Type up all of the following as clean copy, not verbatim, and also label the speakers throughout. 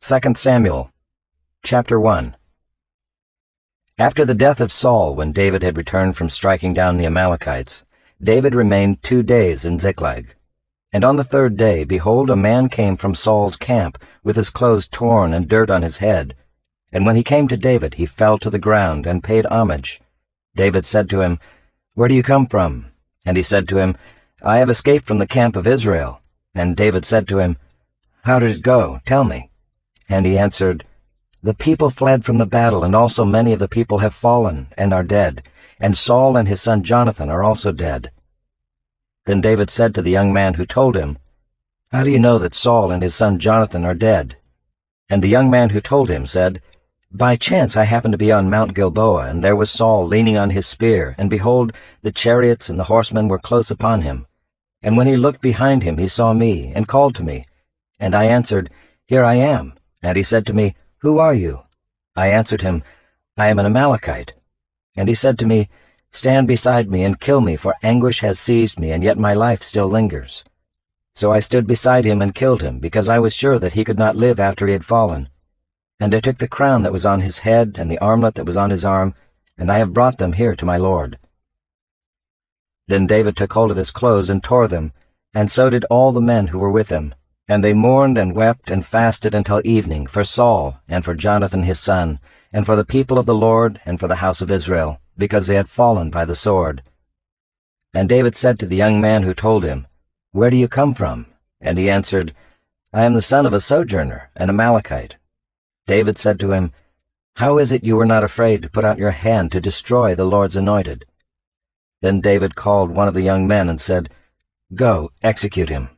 Speaker 1: 2 Samuel, chapter 1. After the death of Saul, when David had returned from striking down the Amalekites, David remained 2 days in Ziklag. And on the 3rd day, behold, a man came from Saul's camp, with his clothes torn and dirt on his head. And when he came to David, he fell to the ground and paid homage. David said to him, "Where do you come from?" And he said to him, "I have escaped from the camp of Israel." And David said to him, "How did it go? Tell me." And he answered, "The people fled from the battle, and also many of the people have fallen and are dead, and Saul and his son Jonathan are also dead." Then David said to the young man who told him, "How do you know that Saul and his son Jonathan are dead?" And the young man who told him said, "By chance I happened to be on Mount Gilboa, and there was Saul leaning on his spear, and behold, the chariots and the horsemen were close upon him. And when he looked behind him, he saw me, and called to me. And I answered, 'Here I am.' And he said to me, 'Who are you?' I answered him, 'I am an Amalekite.' And he said to me, 'Stand beside me and kill me, for anguish has seized me, and yet my life still lingers.' So I stood beside him and killed him, because I was sure that he could not live after he had fallen. And I took the crown that was on his head and the armlet that was on his arm, and I have brought them here to my lord." Then David took hold of his clothes and tore them, and so did all the men who were with him. And they mourned and wept and fasted until evening for Saul and for Jonathan his son, and for the people of the Lord and for the house of Israel, because they had fallen by the sword. And David said to the young man who told him, "Where do you come from?" And he answered, "I am the son of a sojourner, an Amalekite." David said to him, "How is it you were not afraid to put out your hand to destroy the Lord's anointed?" Then David called one of the young men and said, "Go, execute him."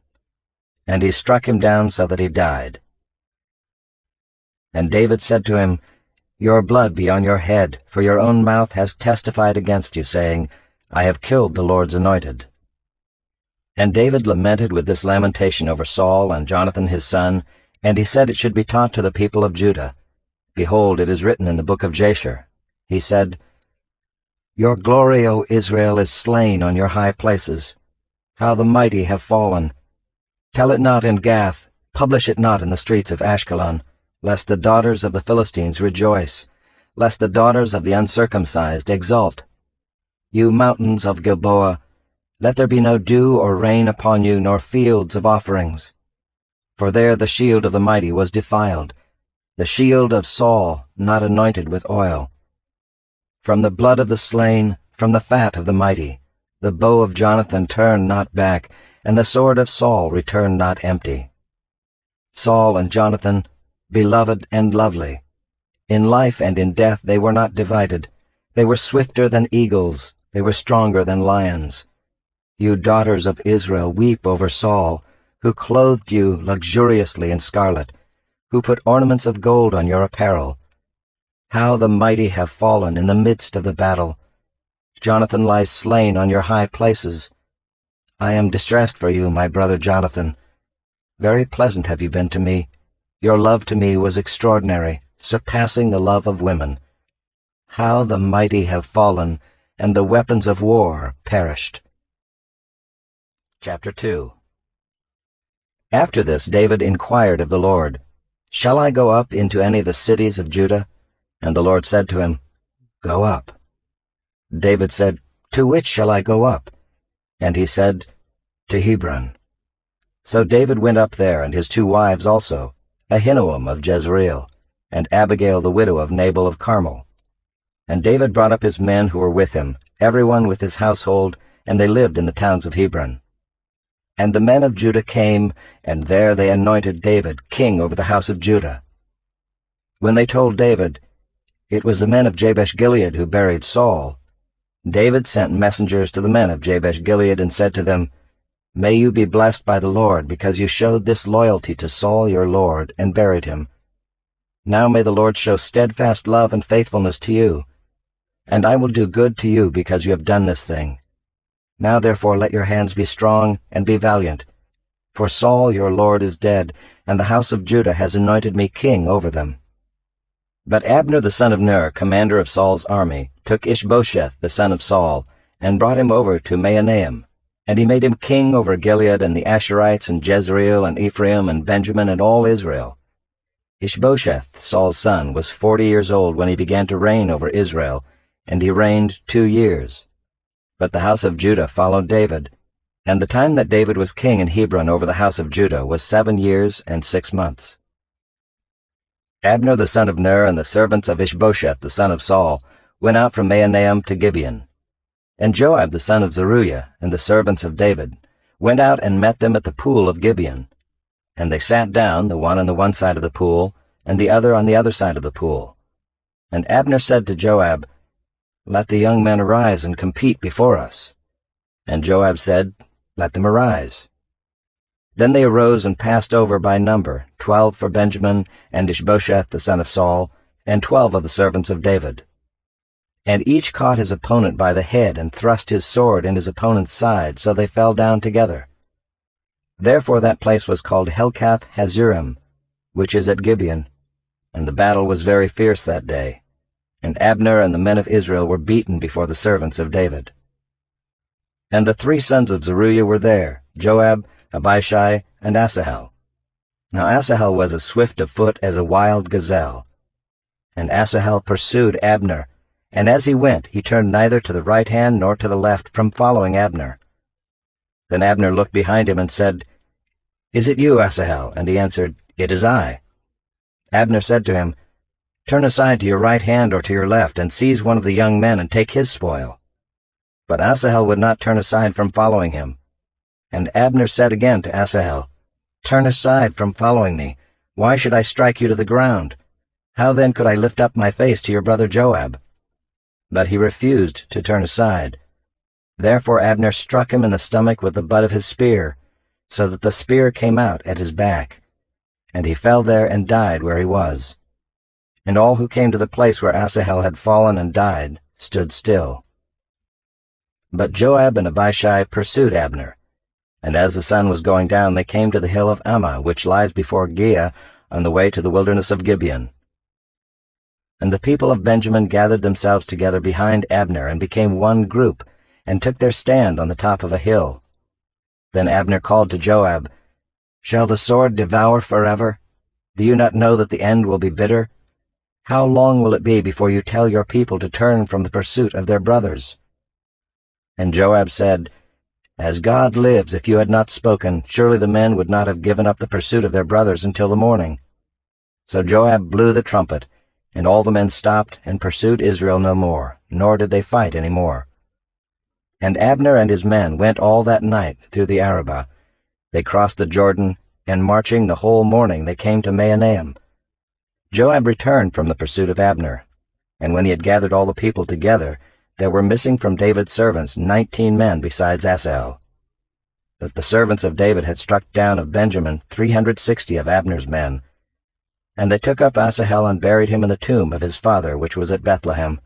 Speaker 1: And he struck him down so that he died. And David said to him, "Your blood be on your head, for your own mouth has testified against you, saying, 'I have killed the Lord's anointed.'" And David lamented with this lamentation over Saul and Jonathan his son, and he said it should be taught to the people of Judah. Behold, it is written in the book of Jasher. He said, "Your glory, O Israel, is slain on your high places. How the mighty have fallen! Tell it not in Gath, publish it not in the streets of Ashkelon, lest the daughters of the Philistines rejoice, lest the daughters of the uncircumcised exult. You mountains of Gilboa, let there be no dew or rain upon you, nor fields of offerings. For there the shield of the mighty was defiled, the shield of Saul not anointed with oil. From the blood of the slain, from the fat of the mighty, the bow of Jonathan turned not back, and the sword of Saul returned not empty. Saul and Jonathan, beloved and lovely. In life and in death they were not divided. They were swifter than eagles, they were stronger than lions. You daughters of Israel, weep over Saul, who clothed you luxuriously in scarlet, who put ornaments of gold on your apparel. How the mighty have fallen in the midst of the battle! Jonathan lies slain on your high places. I am distressed for you, my brother Jonathan. Very pleasant have you been to me. Your love to me was extraordinary, surpassing the love of women. How the mighty have fallen, and the weapons of war perished." Chapter 2. After this David inquired of the Lord, "Shall I go up into any of the cities of Judah?" And the Lord said to him, "Go up." David said, "To which shall I go up?" And he said, "To Hebron." So David went up there, and his 2 wives also, Ahinoam of Jezreel, and Abigail the widow of Nabal of Carmel. And David brought up his men who were with him, every one with his household, and they lived in the towns of Hebron. And the men of Judah came, and there they anointed David king over the house of Judah. When they told David, "It was the men of Jabesh-Gilead who buried Saul," David sent messengers to the men of Jabesh-Gilead and said to them, "May you be blessed by the Lord, because you showed this loyalty to Saul your lord, and buried him. Now may the Lord show steadfast love and faithfulness to you, and I will do good to you because you have done this thing. Now therefore let your hands be strong, and be valiant. For Saul your lord is dead, and the house of Judah has anointed me king over them." But Abner the son of Ner, commander of Saul's army, took Ishbosheth the son of Saul, and brought him over to Mahanaim, and he made him king over Gilead and the Asherites and Jezreel and Ephraim and Benjamin and all Israel. Ishbosheth, Saul's son, was 40 years old when he began to reign over Israel, and he reigned 2 years. But the house of Judah followed David, and the time that David was king in Hebron over the house of Judah was 7 years and 6 months. Abner the son of Ner and the servants of Ishbosheth the son of Saul went out from Mahanaim to Gibeon. And Joab the son of Zeruiah and the servants of David went out and met them at the pool of Gibeon. And they sat down, the one on the one side of the pool, and the other on the other side of the pool. And Abner said to Joab, "Let the young men arise and compete before us." And Joab said, "Let them arise." Then they arose and passed over by number, 12 for Benjamin, and Ishbosheth the son of Saul, and 12 of the servants of David. And each caught his opponent by the head and thrust his sword in his opponent's side, so they fell down together. Therefore that place was called Helkath Hazurim, which is at Gibeon. And the battle was very fierce that day. And Abner and the men of Israel were beaten before the servants of David. And the 3 sons of Zeruiah were there, Joab, Abishai, and Asahel. Now Asahel was as swift of foot as a wild gazelle. And Asahel pursued Abner, and as he went he turned neither to the right hand nor to the left from following Abner. Then Abner looked behind him and said, "Is it you, Asahel?" And he answered, "It is I." Abner said to him, "Turn aside to your right hand or to your left, and seize one of the young men and take his spoil." But Asahel would not turn aside from following him. And Abner said again to Asahel, "Turn aside from following me. Why should I strike you to the ground? How then could I lift up my face to your brother Joab?" But he refused to turn aside. Therefore Abner struck him in the stomach with the butt of his spear, so that the spear came out at his back. And he fell there and died where he was. And all who came to the place where Asahel had fallen and died stood still. But Joab and Abishai pursued Abner. And as the sun was going down, they came to the hill of Ammah, which lies before Giah, on the way to the wilderness of Gibeon. And the people of Benjamin gathered themselves together behind Abner, and became one group, and took their stand on the top of a hill. Then Abner called to Joab, "Shall the sword devour forever? Do you not know that the end will be bitter? How long will it be before you tell your people to turn from the pursuit of their brothers?" And Joab said, "As God lives, if you had not spoken, surely the men would not have given up the pursuit of their brothers until the morning." So Joab blew the trumpet, and all the men stopped and pursued Israel no more, nor did they fight any more. And Abner and his men went all that night through the Arabah. They crossed the Jordan, and marching the whole morning they came to Mahanaim. Joab returned from the pursuit of Abner, and when he had gathered all the people together, there were missing from David's servants 19 men besides Asahel. That the servants of David had struck down of Benjamin 360 of Abner's men. And they took up Asahel and buried him in the tomb of his father, which was at Bethlehem.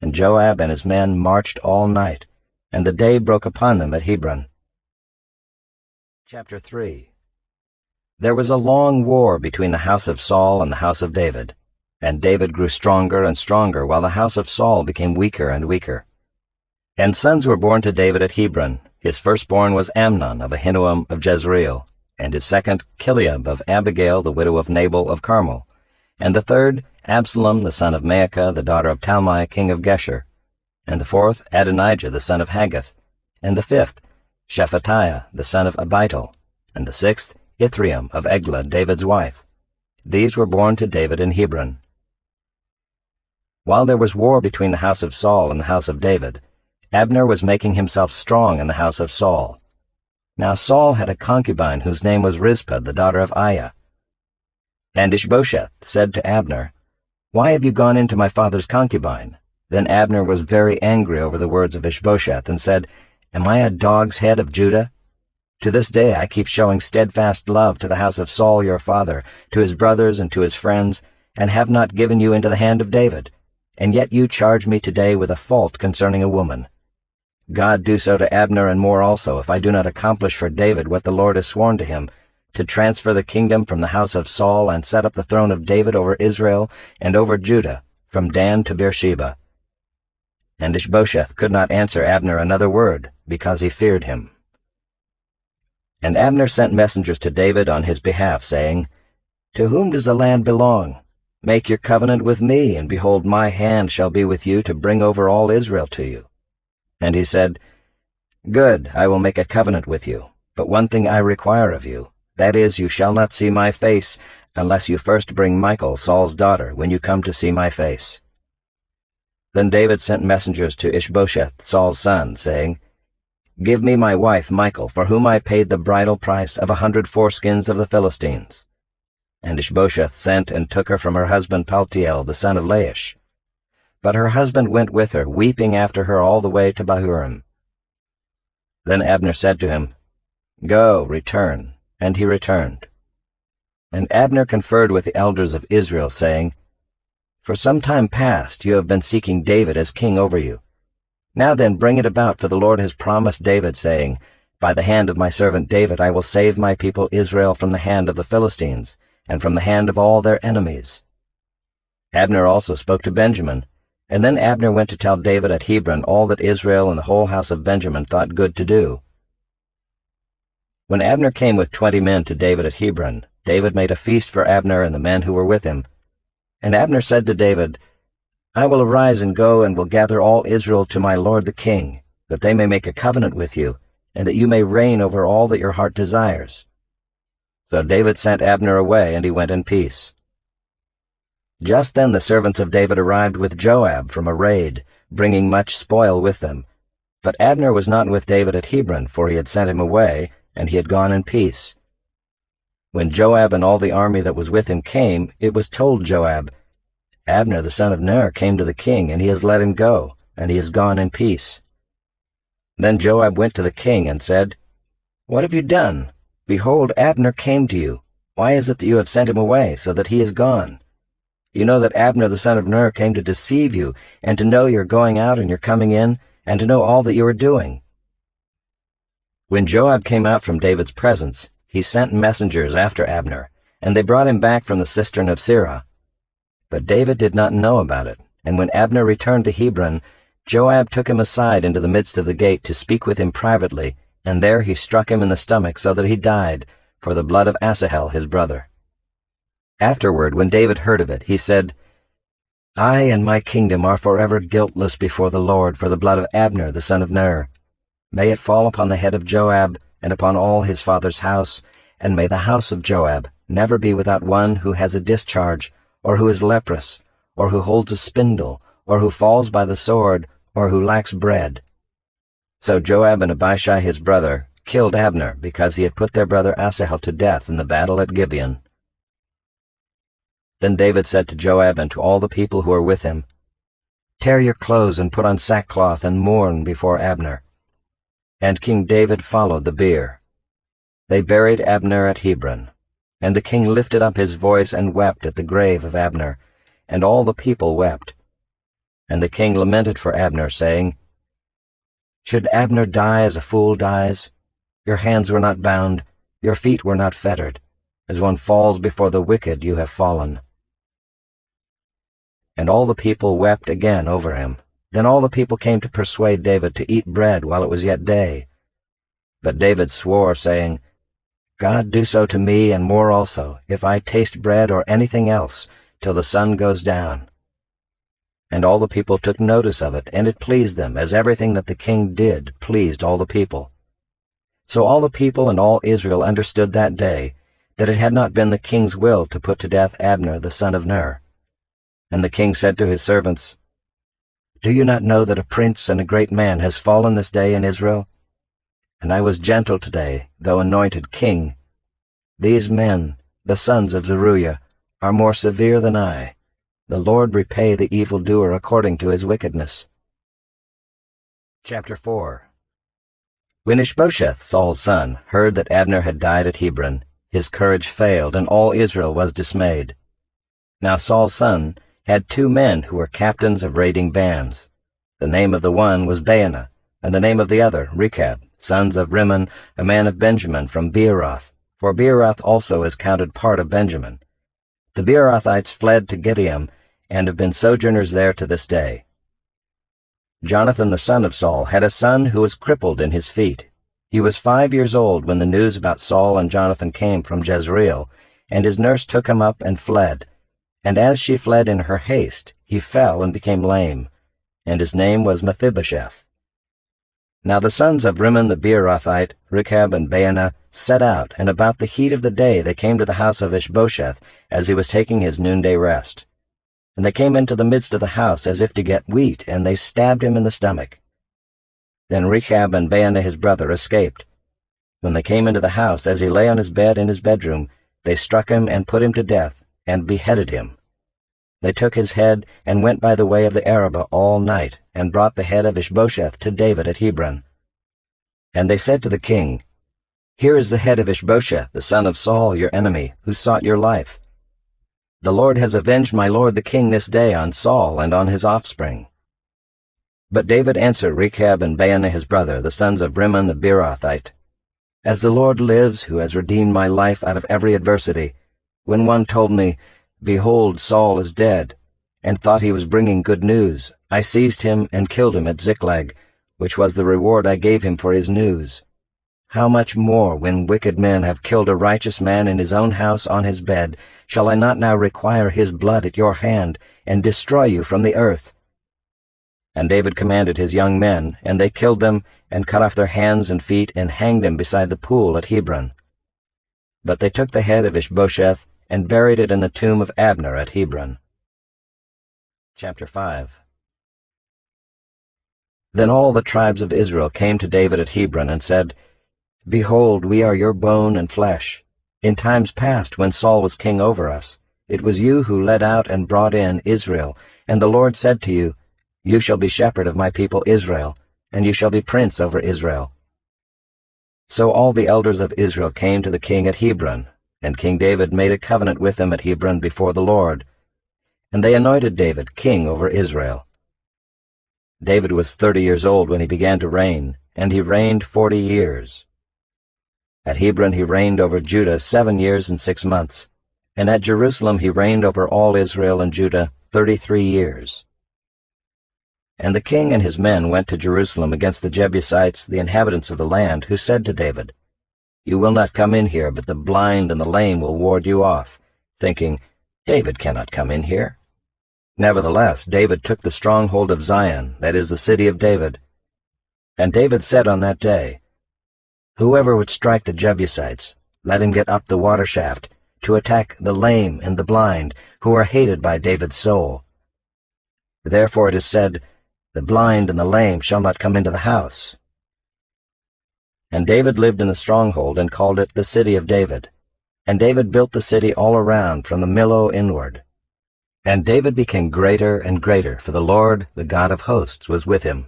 Speaker 1: And Joab and his men marched all night, and the day broke upon them at Hebron. Chapter 3. There was a long war between the house of Saul and the house of David, and David grew stronger and stronger, while the house of Saul became weaker and weaker. And sons were born to David at Hebron. His firstborn was Amnon of Ahinoam of Jezreel, and his second Chileab of Abigail the widow of Nabal of Carmel, and the third Absalom the son of Maacah the daughter of Talmai king of Geshur, and the fourth Adonijah the son of Haggith, and the fifth Shephatiah the son of Abital, and the sixth Ithream of Eglah David's wife. These were born to David in Hebron. While there was war between the house of Saul and the house of David, Abner was making himself strong in the house of Saul. Now Saul had a concubine whose name was Rizpah the daughter of Aiah. And Ishbosheth said to Abner, "Why have you gone into my father's concubine?" Then Abner was very angry over the words of Ishbosheth, and said, "Am I a dog's head of Judah? To this day I keep showing steadfast love to the house of Saul your father, to his brothers and to his friends, and have not given you into the hand of David. And yet you charge me today with a fault concerning a woman. God do so to Abner and more also, if I do not accomplish for David what the Lord has sworn to him, to transfer the kingdom from the house of Saul and set up the throne of David over Israel and over Judah, from Dan to Beersheba." And Ishbosheth could not answer Abner another word, because he feared him. And Abner sent messengers to David on his behalf, saying, "To whom does the land belong? Make your covenant with me, and behold, my hand shall be with you to bring over all Israel to you." And he said, "Good, I will make a covenant with you. But one thing I require of you, that is, you shall not see my face, unless you first bring Michal, Saul's daughter, when you come to see my face." Then David sent messengers to Ishbosheth, Saul's son, saying, "Give me my wife Michal, for whom I paid the bridal price of 100 foreskins of the Philistines." And Ishbosheth sent and took her from her husband Paltiel, the son of Laish. But her husband went with her, weeping after her all the way to Bahurim. Then Abner said to him, "Go, return." And he returned. And Abner conferred with the elders of Israel, saying, "For some time past you have been seeking David as king over you. Now then bring it about, for the Lord has promised David, saying, By the hand of my servant David I will save my people Israel from the hand of the Philistines, and from the hand of all their enemies." Abner also spoke to Benjamin, and then Abner went to tell David at Hebron all that Israel and the whole house of Benjamin thought good to do. When Abner came with 20 men to David at Hebron, David made a feast for Abner and the men who were with him. And Abner said to David, "I will arise and go and will gather all Israel to my lord the king, that they may make a covenant with you, and that you may reign over all that your heart desires." So David sent Abner away, and he went in peace. Just then the servants of David arrived with Joab from a raid, bringing much spoil with them. But Abner was not with David at Hebron, for he had sent him away, and he had gone in peace. When Joab and all the army that was with him came, it was told Joab, "Abner the son of Ner came to the king, and he has let him go, and he has gone in peace." Then Joab went to the king and said, "What have you done? Behold, Abner came to you. Why is it that you have sent him away, so that he is gone? You know that Abner the son of Ner came to deceive you, and to know your going out and your coming in, and to know all that you are doing." When Joab came out from David's presence, he sent messengers after Abner, and they brought him back from the cistern of Selah. But David did not know about it, and when Abner returned to Hebron, Joab took him aside into the midst of the gate to speak with him privately, and there he struck him in the stomach so that he died, for the blood of Asahel his brother. Afterward, when David heard of it, he said, "I and my kingdom are forever guiltless before the Lord for the blood of Abner the son of Ner. May it fall upon the head of Joab, and upon all his father's house, and may the house of Joab never be without one who has a discharge, or who is leprous, or who holds a spindle, or who falls by the sword, or who lacks bread." So Joab and Abishai his brother killed Abner, because he had put their brother Asahel to death in the battle at Gibeon. Then David said to Joab and to all the people who were with him, "Tear your clothes and put on sackcloth and mourn before Abner." And King David followed the bier. They buried Abner at Hebron, and the king lifted up his voice and wept at the grave of Abner, and all the people wept. And the king lamented for Abner, saying, "Should Abner die as a fool dies? Your hands were not bound, your feet were not fettered. As one falls before the wicked, you have fallen." And all the people wept again over him. Then all the people came to persuade David to eat bread while it was yet day. But David swore, saying, "God do so to me, and more also, if I taste bread or anything else, till the sun goes down." And all the people took notice of it, and it pleased them, as everything that the king did pleased all the people. So all the people and all Israel understood that day that it had not been the king's will to put to death Abner the son of Ner. And the king said to his servants, "Do you not know that a prince and a great man has fallen this day in Israel? And I was gentle today, though anointed king. These men, the sons of Zeruiah, are more severe than I. The Lord repay the evildoer according to his wickedness." Chapter 4. When Ishbosheth, Saul's son, heard that Abner had died at Hebron, his courage failed, and all Israel was dismayed. Now Saul's son had 2 men who were captains of raiding bands. The name of the one was Baanah, and the name of the other Rechab, sons of Rimmon, a man of Benjamin from Beeroth, for Beeroth also is counted part of Benjamin. The Beerothites fled to Gibeon, and have been sojourners there to this day. Jonathan the son of Saul had a son who was crippled in his feet. He was 5 years old when the news about Saul and Jonathan came from Jezreel, and his nurse took him up and fled. And as she fled in her haste, he fell and became lame, and his name was Mephibosheth. Now the sons of Rimmon the Beerothite, Rechab and Baanah, set out, and about the heat of the day they came to the house of Ishbosheth, as he was taking his noonday rest. And they came into the midst of the house as if to get wheat, and they stabbed him in the stomach. Then Rechab and Baanah his brother escaped. When they came into the house, as he lay on his bed in his bedroom, they struck him and put him to death, and beheaded him. They took his head, and went by the way of the Arabah all night, and brought the head of Ishbosheth to David at Hebron. And they said to the king, Here is the head of Ishbosheth, the son of Saul, your enemy, who sought your life. The Lord has avenged my lord the king this day on Saul and on his offspring. But David answered Rechab and Baanah his brother, the sons of Rimmon the Beerothite, As the Lord lives, who has redeemed my life out of every adversity, when one told me, Behold, Saul is dead, and thought he was bringing good news, I seized him and killed him at Ziklag, which was the reward I gave him for his news. How much more, when wicked men have killed a righteous man in his own house on his bed, shall I not now require his blood at your hand, and destroy you from the earth? And David commanded his young men, and they killed them, and cut off their hands and feet, and hanged them beside the pool at Hebron. But they took the head of Ishbosheth, and buried it in the tomb of Abner at Hebron. Chapter 5. Then all the tribes of Israel came to David at Hebron, and said, Behold, we are your bone and flesh. In times past, when Saul was king over us, it was you who led out and brought in Israel, and the Lord said to you, You shall be shepherd of my people Israel, and you shall be prince over Israel. So all the elders of Israel came to the king at Hebron, and King David made a covenant with them at Hebron before the Lord. And they anointed David king over Israel. David was 30 years old when he began to reign, and he reigned 40 years. At Hebron he reigned over Judah 7 years and 6 months, and at Jerusalem he reigned over all Israel and Judah 33 years. And the king and his men went to Jerusalem against the Jebusites, the inhabitants of the land, who said to David, You will not come in here, but the blind and the lame will ward you off, thinking, David cannot come in here. Nevertheless, David took the stronghold of Zion, that is, the city of David. And David said on that day, Whoever would strike the Jebusites, let him get up the water shaft, to attack the lame and the blind, who are hated by David's soul. Therefore it is said, The blind and the lame shall not come into the house. And David lived in the stronghold, and called it the city of David. And David built the city all around, from the Millo inward. And David became greater and greater, for the Lord, the God of hosts, was with him.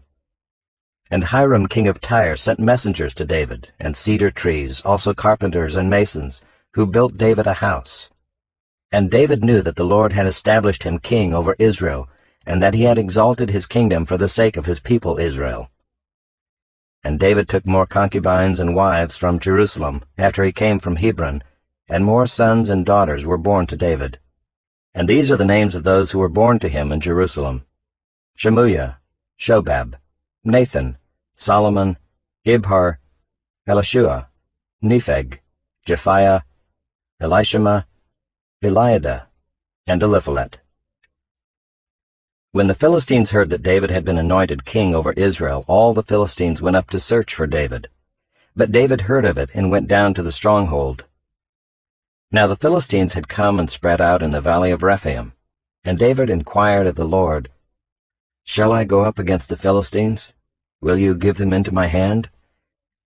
Speaker 1: And Hiram king of Tyre sent messengers to David, and cedar trees, also carpenters and masons, who built David a house. And David knew that the Lord had established him king over Israel, and that he had exalted his kingdom for the sake of his people Israel. And David took more concubines and wives from Jerusalem, after he came from Hebron, and more sons and daughters were born to David. And these are the names of those who were born to him in Jerusalem: Shemuiah, Shobab, Nathan, Solomon, Ibhar, Elishua, Nepheg, Japhiah, Elishama, Eliada, and Eliphalet. When the Philistines heard that David had been anointed king over Israel, all the Philistines went up to search for David. But David heard of it and went down to the stronghold. Now the Philistines had come and spread out in the valley of Rephaim, and David inquired of the Lord, Shall I go up against the Philistines? Will you give them into my hand?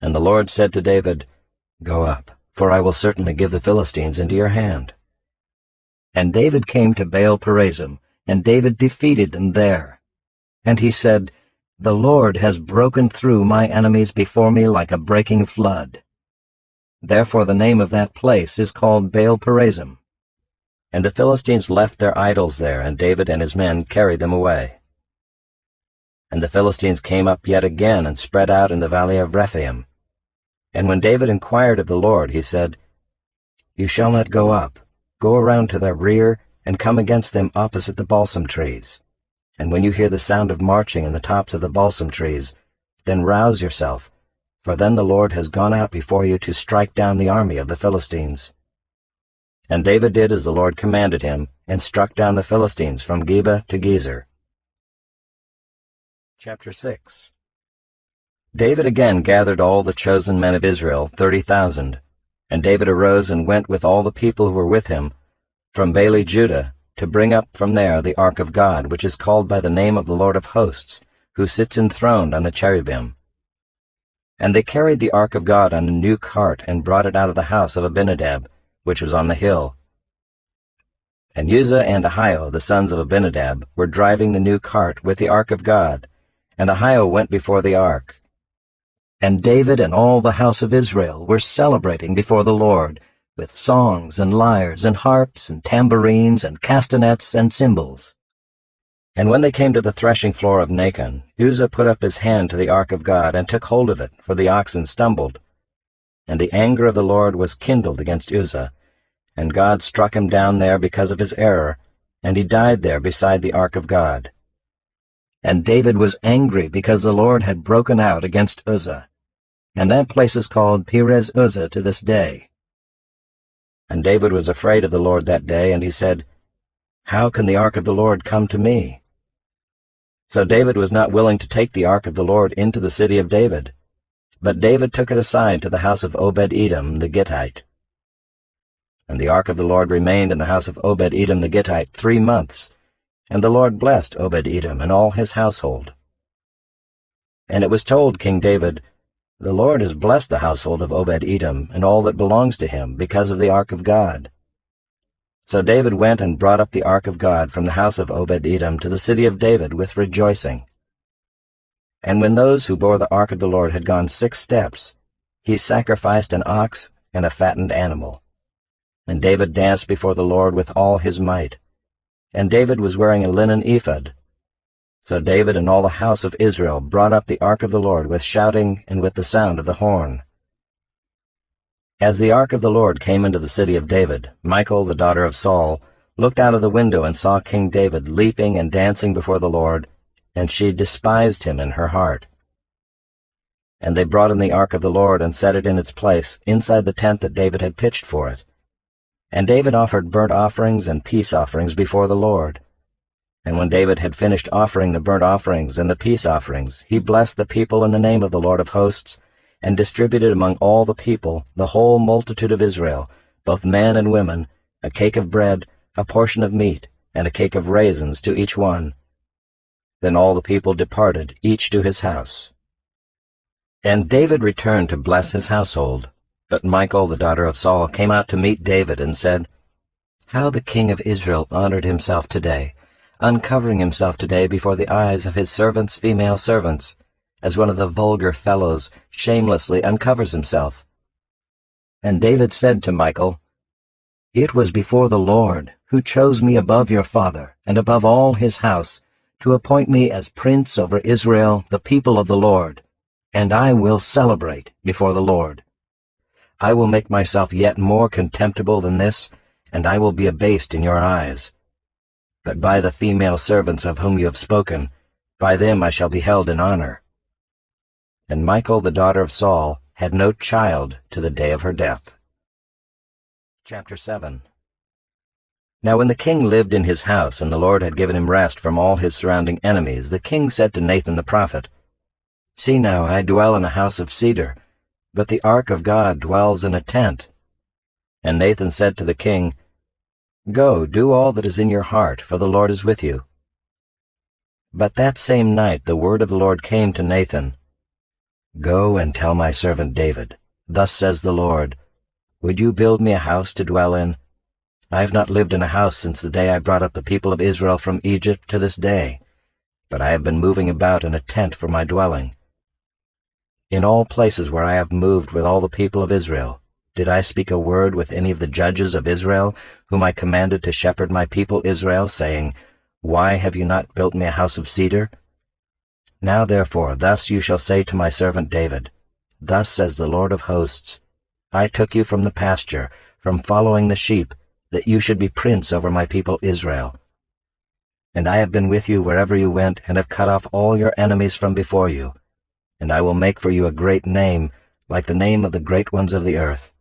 Speaker 1: And the Lord said to David, Go up, for I will certainly give the Philistines into your hand. And David came to Baal-perazim, and David defeated them there. And he said, The Lord has broken through my enemies before me like a breaking flood. Therefore the name of that place is called Baal-perazim. And the Philistines left their idols there, and David and his men carried them away. And the Philistines came up yet again and spread out in the valley of Rephaim. And when David inquired of the Lord, he said, You shall not go up. Go around to their rear, and come against them opposite the balsam trees. And when you hear the sound of marching in the tops of the balsam trees, then rouse yourself, for then the Lord has gone out before you to strike down the army of the Philistines. And David did as the Lord commanded him, and struck down the Philistines from Geba to Gezer. Chapter 6. David again gathered all the chosen men of Israel, 30,000. And David arose and went with all the people who were with him from Baale Judah, to bring up from there the ark of God, which is called by the name of the Lord of hosts, who sits enthroned on the cherubim. And they carried the ark of God on a new cart, and brought it out of the house of Abinadab, which was on the hill. And Uzzah and Ahio, the sons of Abinadab, were driving the new cart with the ark of God, and Ahio went before the ark. And David and all the house of Israel were celebrating before the Lord, with songs and lyres and harps and tambourines and castanets and cymbals. And when they came to the threshing floor of Nacon, Uzzah put up his hand to the ark of God, and took hold of it, for the oxen stumbled. And the anger of the Lord was kindled against Uzzah, and God struck him down there because of his error, and he died there beside the ark of God. And David was angry because the Lord had broken out against Uzzah, and that place is called Perez Uzzah to this day. And David was afraid of the Lord that day, and he said, "How can the ark of the Lord come to me?" So David was not willing to take the ark of the Lord into the city of David, but David took it aside to the house of Obed-Edom the Gittite. And the ark of the Lord remained in the house of Obed-Edom the Gittite 3 months, and the Lord blessed Obed-Edom and all his household. And it was told King David, "The Lord has blessed the household of Obed-Edom and all that belongs to him because of the ark of God." So David went and brought up the ark of God from the house of Obed-Edom to the city of David with rejoicing. And when those who bore the ark of the Lord had gone 6 steps, he sacrificed an ox and a fattened animal. And David danced before the Lord with all his might. And David was wearing a linen ephod. So David and all the house of Israel brought up the ark of the Lord with shouting and with the sound of the horn. As the ark of the Lord came into the city of David, Michal, the daughter of Saul, looked out of the window and saw King David leaping and dancing before the Lord, and she despised him in her heart. And they brought in the ark of the Lord and set it in its place inside the tent that David had pitched for it. And David offered burnt offerings and peace offerings before the Lord. And when David had finished offering the burnt offerings and the peace offerings, he blessed the people in the name of the Lord of hosts, and distributed among all the people, the whole multitude of Israel, both men and women, a cake of bread, a portion of meat, and a cake of raisins to each one. Then all the people departed, each to his house. And David returned to bless his household. But Michal, the daughter of Saul, came out to meet David and said, "How the king of Israel honored himself today, uncovering himself today before the eyes of his servants' female servants, as one of the vulgar fellows shamelessly uncovers himself." And David said to Michal, "It was before the Lord, who chose me above your father, and above all his house, to appoint me as prince over Israel, the people of the Lord, and I will celebrate before the Lord. I will make myself yet more contemptible than this, and I will be abased in your eyes. But by the female servants of whom you have spoken, by them I shall be held in honor." And Michal, the daughter of Saul, had no child to the day of her death. Chapter 7. Now when the king lived in his house, and the Lord had given him rest from all his surrounding enemies, the king said to Nathan the prophet, "See now, I dwell in a house of cedar, but the ark of God dwells in a tent." And Nathan said to the king, "Go, do all that is in your heart, for the Lord is with you." But that same night the word of the Lord came to Nathan, "Go and tell my servant David, Thus says the Lord, Would you build me a house to dwell in? I have not lived in a house since the day I brought up the people of Israel from Egypt to this day, but I have been moving about in a tent for my dwelling. In all places where I have moved with all the people of Israel, did I speak a word with any of the judges of Israel, whom I commanded to shepherd my people Israel, saying, Why have you not built me a house of cedar? Now therefore thus you shall say to my servant David, Thus says the Lord of hosts, I took you from the pasture, from following the sheep, that you should be prince over my people Israel. And I have been with you wherever you went, and have cut off all your enemies from before you. And I will make for you a great name, like the name of the great ones of the earth.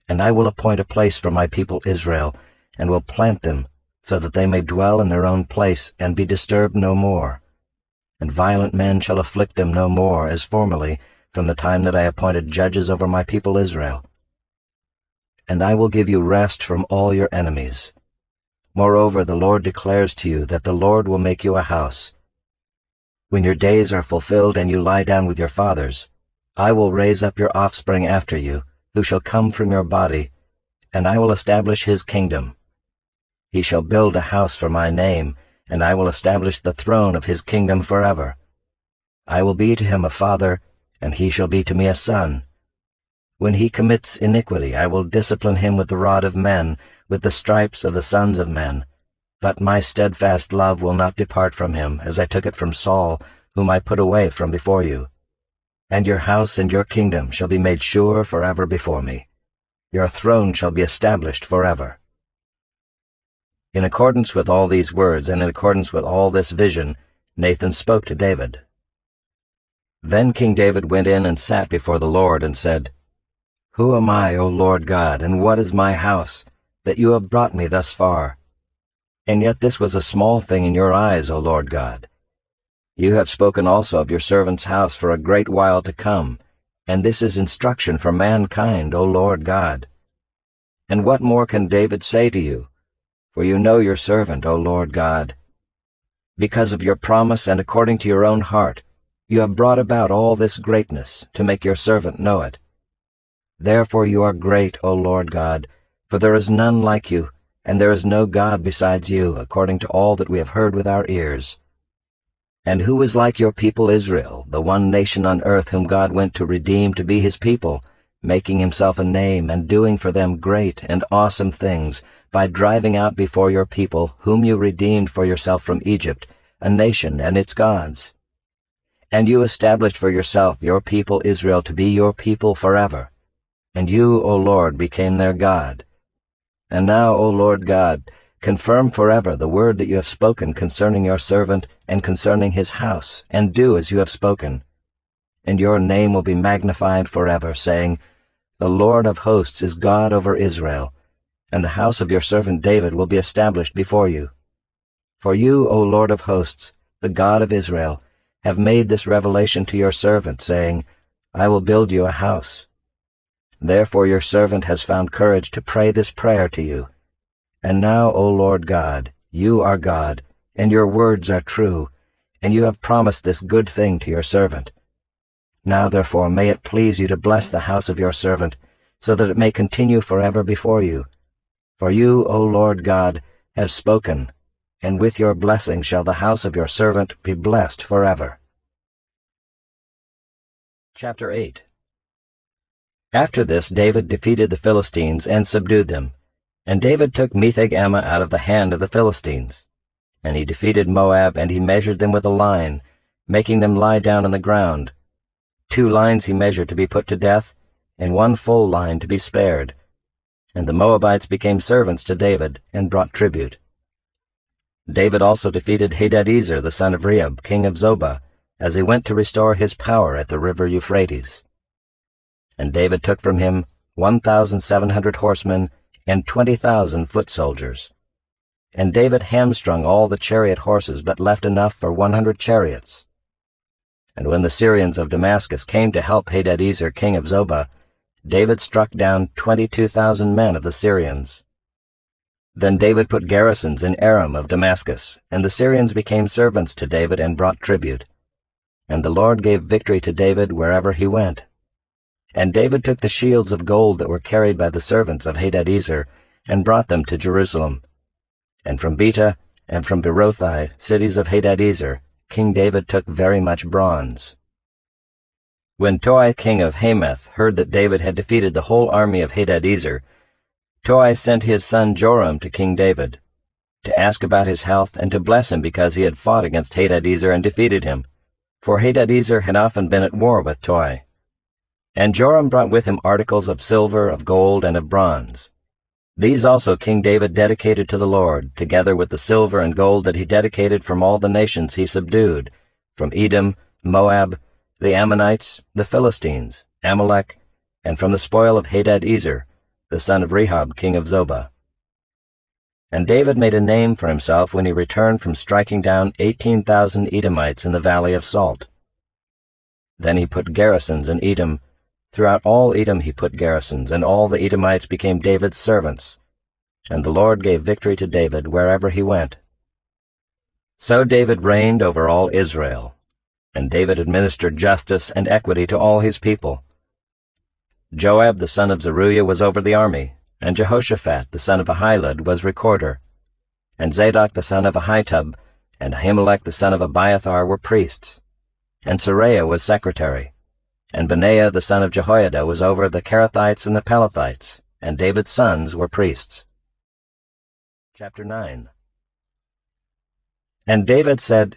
Speaker 1: And I will appoint a place for my people Israel, and will plant them, so that they may dwell in their own place, and be disturbed no more. And violent men shall afflict them no more, as formerly, from the time that I appointed judges over my people Israel. And I will give you rest from all your enemies. Moreover, the Lord declares to you that the Lord will make you a house. When your days are fulfilled and you lie down with your fathers, I will raise up your offspring after you, who shall come from your body, and I will establish his kingdom. He shall build a house for my name, and I will establish the throne of his kingdom forever. I will be to him a father, and he shall be to me a son. When he commits iniquity, I will discipline him with the rod of men, with the stripes of the sons of men. But my steadfast love will not depart from him, as I took it from Saul, whom I put away from before you. And your house and your kingdom shall be made sure forever before me. Your throne shall be established forever. In accordance with all these words, and in accordance with all this vision, Nathan spoke to David. Then King David went in and sat before the Lord, and said, Who am I, O Lord God, and what is my house, that you have brought me thus far? And yet this was a small thing in your eyes, O Lord God. You have spoken also of your servant's house for a great while to come, and this is instruction for mankind, O Lord God. And what more can David say to you? For you know your servant, O Lord God. Because of your promise and according to your own heart, you have brought about all this greatness, to make your servant know it. Therefore you are great, O Lord God, for there is none like you, and there is no God besides you, according to all that we have heard with our ears. And who is like your people Israel, the one nation on earth whom God went to redeem to be his people, making himself a name and doing for them great and awesome things, by driving out before your people, whom you redeemed for yourself from Egypt, a nation and its gods? And you established for yourself your people Israel to be your people forever. And you, O Lord, became their God. And now, O Lord God, confirm forever the word that you have spoken concerning your servant and concerning his house, and do as you have spoken. And your name will be magnified forever, saying, The Lord of hosts is God over Israel, and the house of your servant David will be established before you. For you, O Lord of hosts, the God of Israel, have made this revelation to your servant, saying, I will build you a house. Therefore your servant has found courage to pray this prayer to you. And now, O Lord God, you are God, and your words are true, and you have promised this good thing to your servant. Now therefore may it please you to bless the house of your servant, so that it may continue forever before you. For you, O Lord God, have spoken, and with your blessing shall the house of your servant be blessed forever. Chapter 8. After this David defeated the Philistines and subdued them. And David took Metheg-Ammah out of the hand of the Philistines. And he defeated Moab, and he measured them with a line, making them lie down on the ground. 2 lines he measured to be put to death, and 1 full line to be spared. And the Moabites became servants to David, and brought tribute. David also defeated Hadadezer the son of Rehob, king of Zobah, as he went to restore his power at the river Euphrates. And David took from him 1,700 horsemen, and 20,000 foot soldiers. And David hamstrung all the chariot horses, but left enough for 100 chariots. And when the Syrians of Damascus came to help Hadadezer king of Zobah, David struck down 22,000 men of the Syrians. Then David put garrisons in Aram of Damascus, and the Syrians became servants to David and brought tribute. And the Lord gave victory to David wherever he went. And David took the shields of gold that were carried by the servants of Hadadezer, and brought them to Jerusalem. And from Betah and from Berothai, cities of Hadadezer, King David took very much bronze. When Toi king of Hamath heard that David had defeated the whole army of Hadadezer, Toi sent his son Joram to King David, to ask about his health and to bless him because he had fought against Hadadezer and defeated him, for Hadadezer had often been at war with Toi. And Joram brought with him articles of silver, of gold, and of bronze. These also King David dedicated to the Lord, together with the silver and gold that he dedicated from all the nations he subdued, from Edom, Moab, the Ammonites, the Philistines, Amalek, and from the spoil of Hadadezer, the son of Rehob, king of Zobah. And David made a name for himself when he returned from striking down 18,000 Edomites in the valley of Salt. Then he put garrisons in Edom. Throughout all Edom he put garrisons, and all the Edomites became David's servants. And the Lord gave victory to David wherever he went. So David reigned over all Israel, and David administered justice and equity to all his people. Joab the son of Zeruiah was over the army, and Jehoshaphat the son of Ahilud was recorder, and Zadok the son of Ahitub, and Ahimelech the son of Abiathar were priests, and Seraiah was secretary, and Benaiah the son of Jehoiada was over the Kerethites and the Pelethites, and David's sons were priests. Chapter 9. And David said,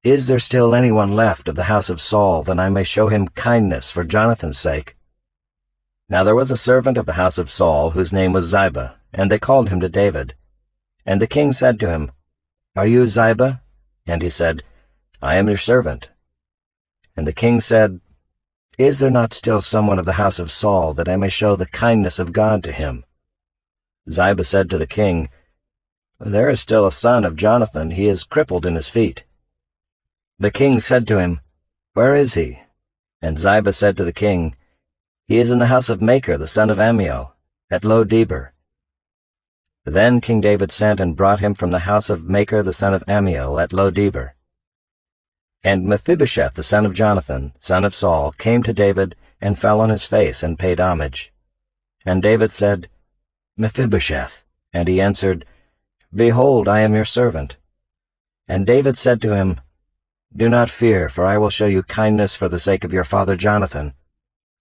Speaker 1: Is there still anyone left of the house of Saul, that I may show him kindness for Jonathan's sake? Now there was a servant of the house of Saul, whose name was Ziba, and they called him to David. And the king said to him, Are you Ziba? And he said, I am your servant. And the king said, Is there not still someone of the house of Saul, that I may show the kindness of God to him? Ziba said to the king, There is still a son of Jonathan, he is crippled in his feet. The king said to him, Where is he? And Ziba said to the king, He is in the house of Machir the son of Ammiel, at Lo-debar. Then King David sent and brought him from the house of Machir the son of Ammiel at Lo-debar. And Mephibosheth the son of Jonathan, son of Saul, came to David, and fell on his face, and paid homage. And David said, Mephibosheth. And he answered, Behold, I am your servant. And David said to him, Do not fear, for I will show you kindness for the sake of your father Jonathan.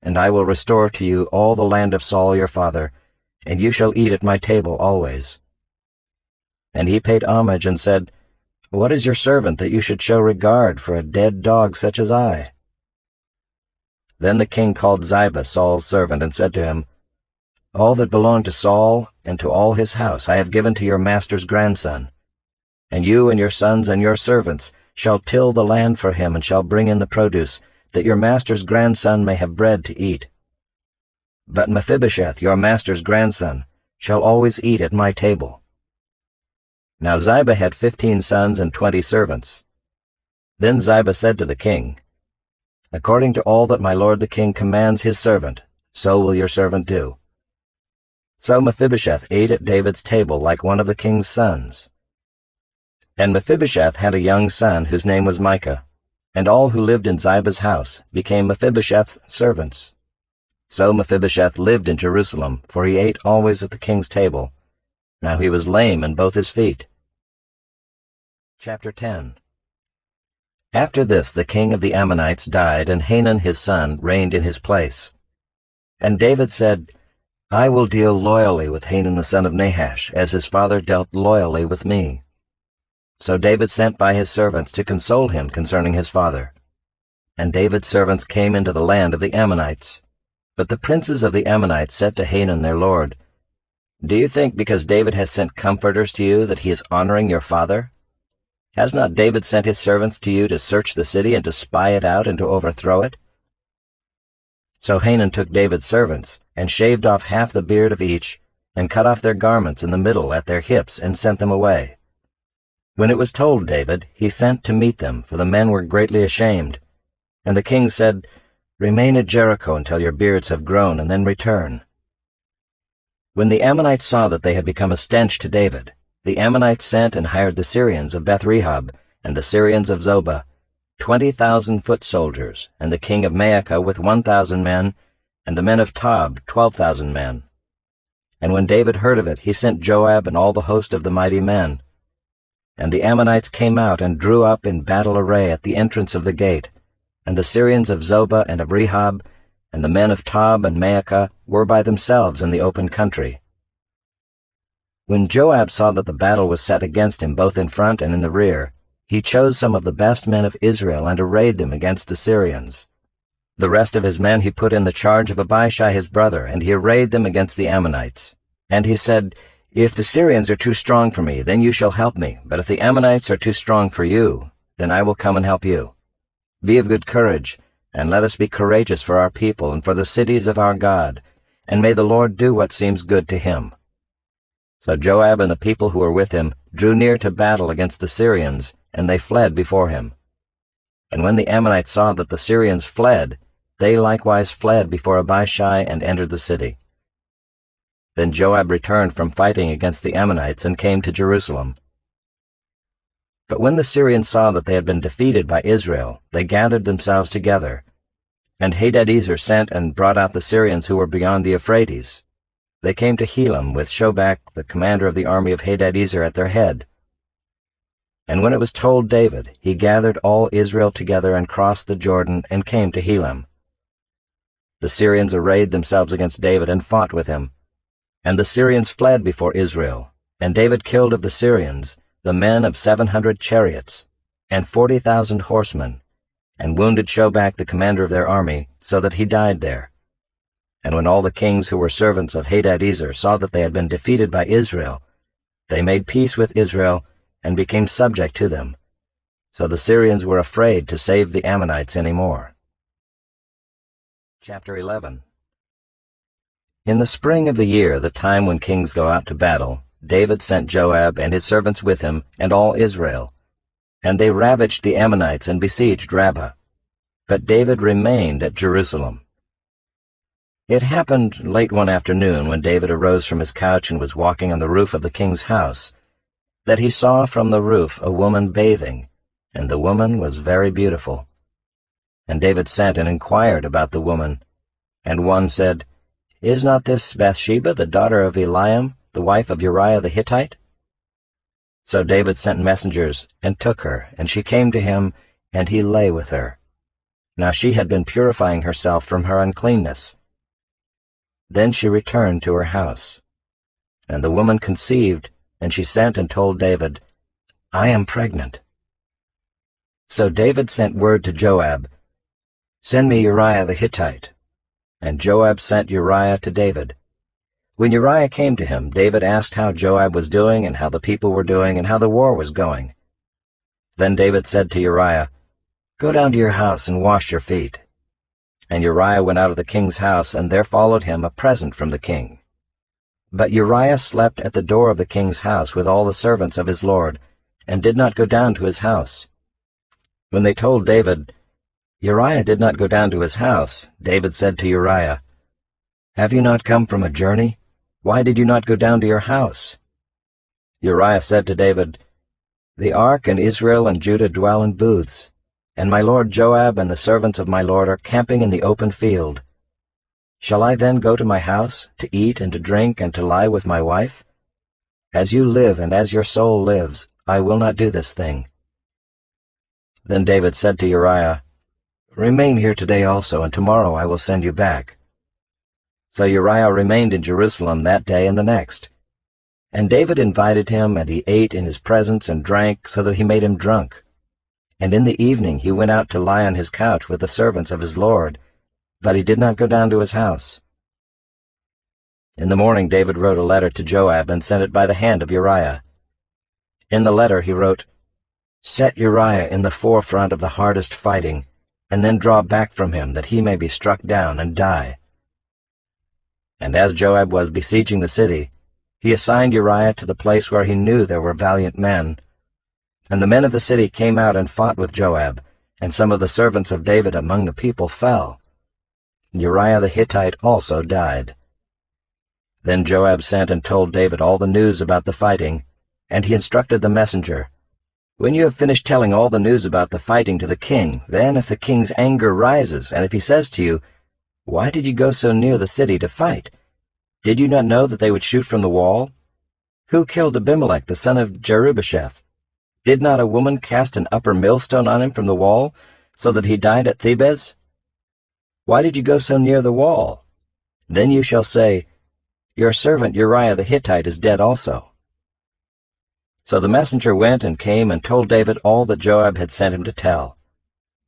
Speaker 1: And I will restore to you all the land of Saul your father, and you shall eat at my table always. And he paid homage and said, What is your servant that you should show regard for a dead dog such as I? Then the king called Ziba, Saul's servant, and said to him, All that belonged to Saul and to all his house I have given to your master's grandson. And you and your sons and your servants shall till the land for him, and shall bring in the produce, that your master's grandson may have bread to eat. But Mephibosheth, your master's grandson, shall always eat at my table. Now Ziba had 15 sons and 20 servants. Then Ziba said to the king, According to all that my lord the king commands his servant, so will your servant do. So Mephibosheth ate at David's table like one of the king's sons. And Mephibosheth had a young son whose name was Micah, and all who lived in Ziba's house became Mephibosheth's servants. So Mephibosheth lived in Jerusalem, for he ate always at the king's table. Now he was lame in both his feet. Chapter 10. After this the king of the Ammonites died, and Hanun his son reigned in his place. And David said, I will deal loyally with Hanun the son of Nahash, as his father dealt loyally with me. So David sent by his servants to console him concerning his father. And David's servants came into the land of the Ammonites. But the princes of the Ammonites said to Hanun their lord, Do you think because David has sent comforters to you that he is honoring your father? Has not David sent his servants to you to search the city and to spy it out and to overthrow it? So Hanun took David's servants, and shaved off half the beard of each, and cut off their garments in the middle at their hips, and sent them away. When it was told David, he sent to meet them, for the men were greatly ashamed. And the king said, Remain at Jericho until your beards have grown, and then return. When the Ammonites saw that they had become a stench to David, the Ammonites sent and hired the Syrians of Beth-rehob, and the Syrians of Zobah, 20,000 foot soldiers, and the king of Maacah with 1,000 men, and the men of Tob 12,000 men. And when David heard of it, he sent Joab and all the host of the mighty men. And the Ammonites came out and drew up in battle array at the entrance of the gate, and the Syrians of Zobah and of Rehob, and the men of Tob and Maacah were by themselves in the open country. When Joab saw that the battle was set against him both in front and in the rear, he chose some of the best men of Israel and arrayed them against the Syrians. The rest of his men he put in the charge of Abishai his brother, and he arrayed them against the Ammonites. And he said, If the Syrians are too strong for me, then you shall help me, but if the Ammonites are too strong for you, then I will come and help you. Be of good courage, and let us be courageous for our people and for the cities of our God, and may the Lord do what seems good to him." So Joab and the people who were with him drew near to battle against the Syrians, and they fled before him. And when the Ammonites saw that the Syrians fled, they likewise fled before Abishai and entered the city. Then Joab returned from fighting against the Ammonites and came to Jerusalem. But when the Syrians saw that they had been defeated by Israel, they gathered themselves together. And Hadadezer sent and brought out the Syrians who were beyond the Euphrates. They came to Helam with Shobach, the commander of the army of Hadadezer, at their head. And when it was told David, he gathered all Israel together and crossed the Jordan and came to Helam. The Syrians arrayed themselves against David and fought with him. And the Syrians fled before Israel, and David killed of the Syrians the men of 700 chariots, and 40,000 horsemen, and wounded Shobach the commander of their army, so that he died there. And when all the kings who were servants of Hadadezer saw that they had been defeated by Israel, they made peace with Israel and became subject to them. So the Syrians were afraid to save the Ammonites any more. Chapter 11. In the spring of the year, the time when kings go out to battle, David sent Joab and his servants with him and all Israel, and they ravaged the Ammonites and besieged Rabbah. But David remained at Jerusalem. It happened late one afternoon, when David arose from his couch and was walking on the roof of the king's house, that he saw from the roof a woman bathing, and the woman was very beautiful. And David sent and inquired about the woman. And one said, "Is not this Bathsheba, the daughter of Eliam, the wife of Uriah the Hittite?" So David sent messengers, and took her, and she came to him, and he lay with her. Now she had been purifying herself from her uncleanness. Then she returned to her house. And the woman conceived, and she sent and told David, "I am pregnant." So David sent word to Joab, "Send me Uriah the Hittite." And Joab sent Uriah to David. When Uriah came to him, David asked how Joab was doing, and how the people were doing, and how the war was going. Then David said to Uriah, "Go down to your house and wash your feet." And Uriah went out of the king's house, and there followed him a present from the king. But Uriah slept at the door of the king's house with all the servants of his lord, and did not go down to his house. When they told David, "Uriah did not go down to his house," David said to Uriah, "Have you not come from a journey? Why did you not go down to your house?" Uriah said to David, "The ark and Israel and Judah dwell in booths, and my lord Joab and the servants of my lord are camping in the open field. Shall I then go to my house, to eat and to drink and to lie with my wife? As you live and as your soul lives, I will not do this thing." Then David said to Uriah, "Remain here today also, and tomorrow I will send you back." So Uriah remained in Jerusalem that day and the next. And David invited him, and he ate in his presence and drank, so that he made him drunk. And in the evening he went out to lie on his couch with the servants of his lord, but he did not go down to his house. In the morning David wrote a letter to Joab and sent it by the hand of Uriah. In the letter he wrote, "Set Uriah in the forefront of the hardest fighting, and then draw back from him, that he may be struck down and die." And as Joab was besieging the city, he assigned Uriah to the place where he knew there were valiant men. And the men of the city came out and fought with Joab, and some of the servants of David among the people fell. Uriah the Hittite also died. Then Joab sent and told David all the news about the fighting, and he instructed the messenger, "When you have finished telling all the news about the fighting to the king, then if the king's anger rises, and if he says to you, 'Why did you go so near the city to fight? Did you not know that they would shoot from the wall? Who killed Abimelech the son of Jerubbesheth? Did not a woman cast an upper millstone on him from the wall, so that he died at Thebez? Why did you go so near the wall?' Then you shall say, 'Your servant Uriah the Hittite is dead also.'" So the messenger went and came and told David all that Joab had sent him to tell.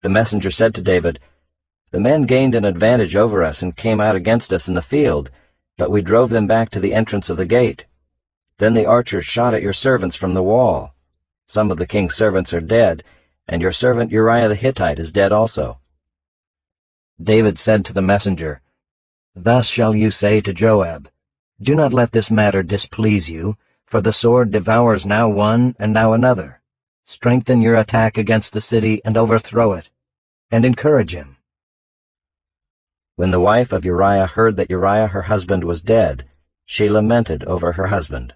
Speaker 1: The messenger said to David, "The men gained an advantage over us and came out against us in the field, but we drove them back to the entrance of the gate. Then the archers shot at your servants from the wall. Some of the king's servants are dead, and your servant Uriah the Hittite is dead also." David said to the messenger, Thus shall you say to Joab, Do not let this matter displease you, for the sword devours now one and now another. Strengthen your attack against the city and overthrow it, and encourage him." When the wife of Uriah heard that Uriah her husband was dead, she lamented over her husband.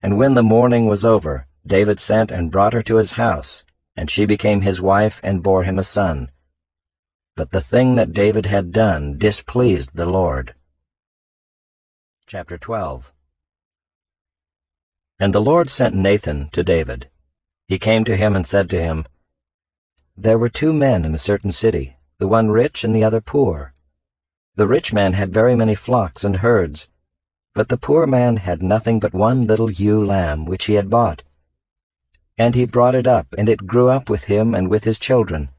Speaker 1: And when the mourning was over, David sent and brought her to his house, and she became his wife and bore him a son. But the thing that David had done displeased the Lord. Chapter 12. And the Lord sent Nathan to David. He came to him and said to him, "There were 2 men in a certain city, the one rich and the other poor. The rich man had very many flocks and herds, but the poor man had nothing but one little ewe lamb which he had bought. And he brought it up, and it grew up with him and with his children.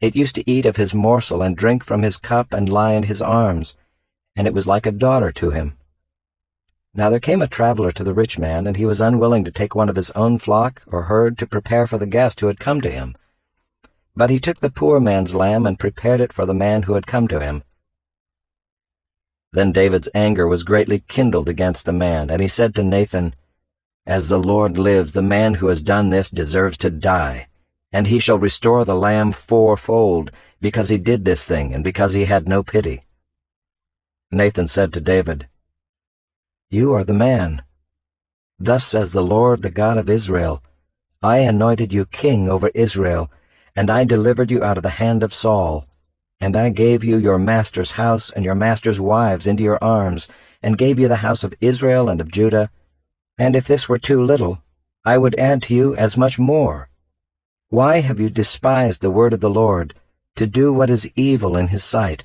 Speaker 1: It used to eat of his morsel and drink from his cup and lie in his arms, and it was like a daughter to him. Now there came a traveler to the rich man, and he was unwilling to take one of his own flock or herd to prepare for the guest who had come to him. But he took the poor man's lamb and prepared it for the man who had come to him. Then David's anger was greatly kindled against the man, and he said to Nathan, "As the Lord lives, the man who has done this deserves to die, and he shall restore the lamb 4-fold, because he did this thing, and because he had no pity." Nathan said to David, "You are the man. Thus says the Lord, the God of Israel, I anointed you king over Israel, and I delivered you out of the hand of Saul. And I gave you your master's house and your master's wives into your arms, and gave you the house of Israel and of Judah. And if this were too little, I would add to you as much more. Why have you despised the word of the Lord, to do what is evil in his sight?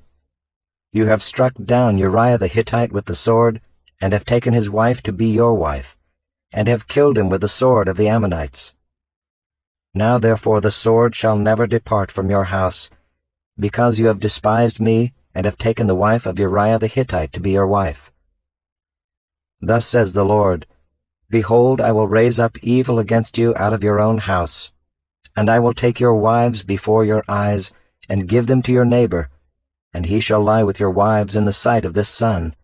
Speaker 1: You have struck down Uriah the Hittite with the sword, and have taken his wife to be your wife, and have killed him with the sword of the Ammonites. Now therefore the sword shall never depart from your house, because you have despised me, and have taken the wife of Uriah the Hittite to be your wife. Thus says the Lord, Behold, I will raise up evil against you out of your own house, and I will take your wives before your eyes, and give them to your neighbor, and he shall lie with your wives in the sight of this sun.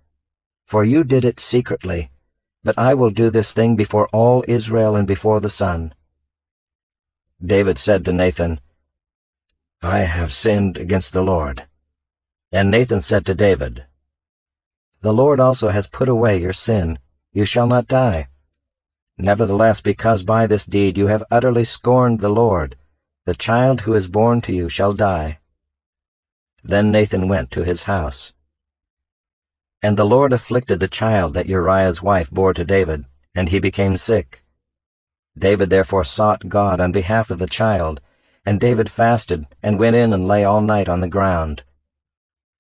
Speaker 1: For you did it secretly, but I will do this thing before all Israel and before the sun." David said to Nathan, "I have sinned against the Lord." And Nathan said to David, "The Lord also has put away your sin. You shall not die. Nevertheless, because by this deed you have utterly scorned the Lord, the child who is born to you shall die." Then Nathan went to his house. And the Lord afflicted the child that Uriah's wife bore to David, and he became sick. David therefore sought God on behalf of the child, and David fasted, and went in and lay all night on the ground.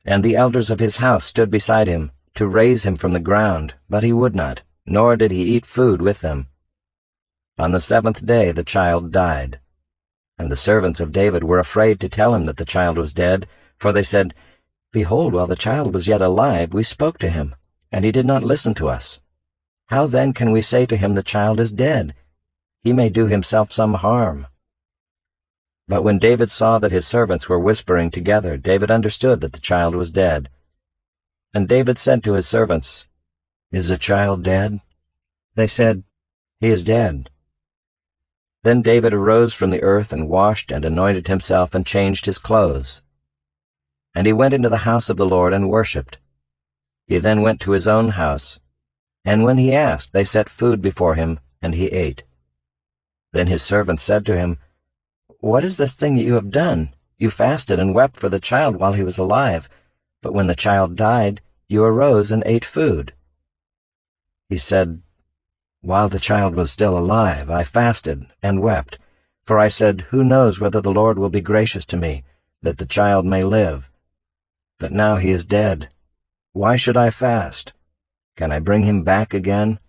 Speaker 1: And the elders of his house stood beside him, to raise him from the ground, but he would not, nor did he eat food with them. On the 7th day the child died. And the servants of David were afraid to tell him that the child was dead, for they said, "Behold, while the child was yet alive, we spoke to him, and he did not listen to us. How then can we say to him, the child is dead? He may do himself some harm." But when David saw that his servants were whispering together, David understood that the child was dead. And David said to his servants, "Is the child dead?" They said, "He is dead." Then David arose from the earth and washed and anointed himself and changed his clothes. And he went into the house of the Lord and worshipped. He then went to his own house, and when he asked, they set food before him, and he ate. Then his servants said to him, "What is this thing that you have done? You fasted and wept for the child while he was alive, but when the child died, you arose and ate food." He said, "While the child was still alive, I fasted and wept, for I said, Who knows whether the Lord will be gracious to me, that the child may live? But now he is dead. Why should I fast? Can I bring him back again?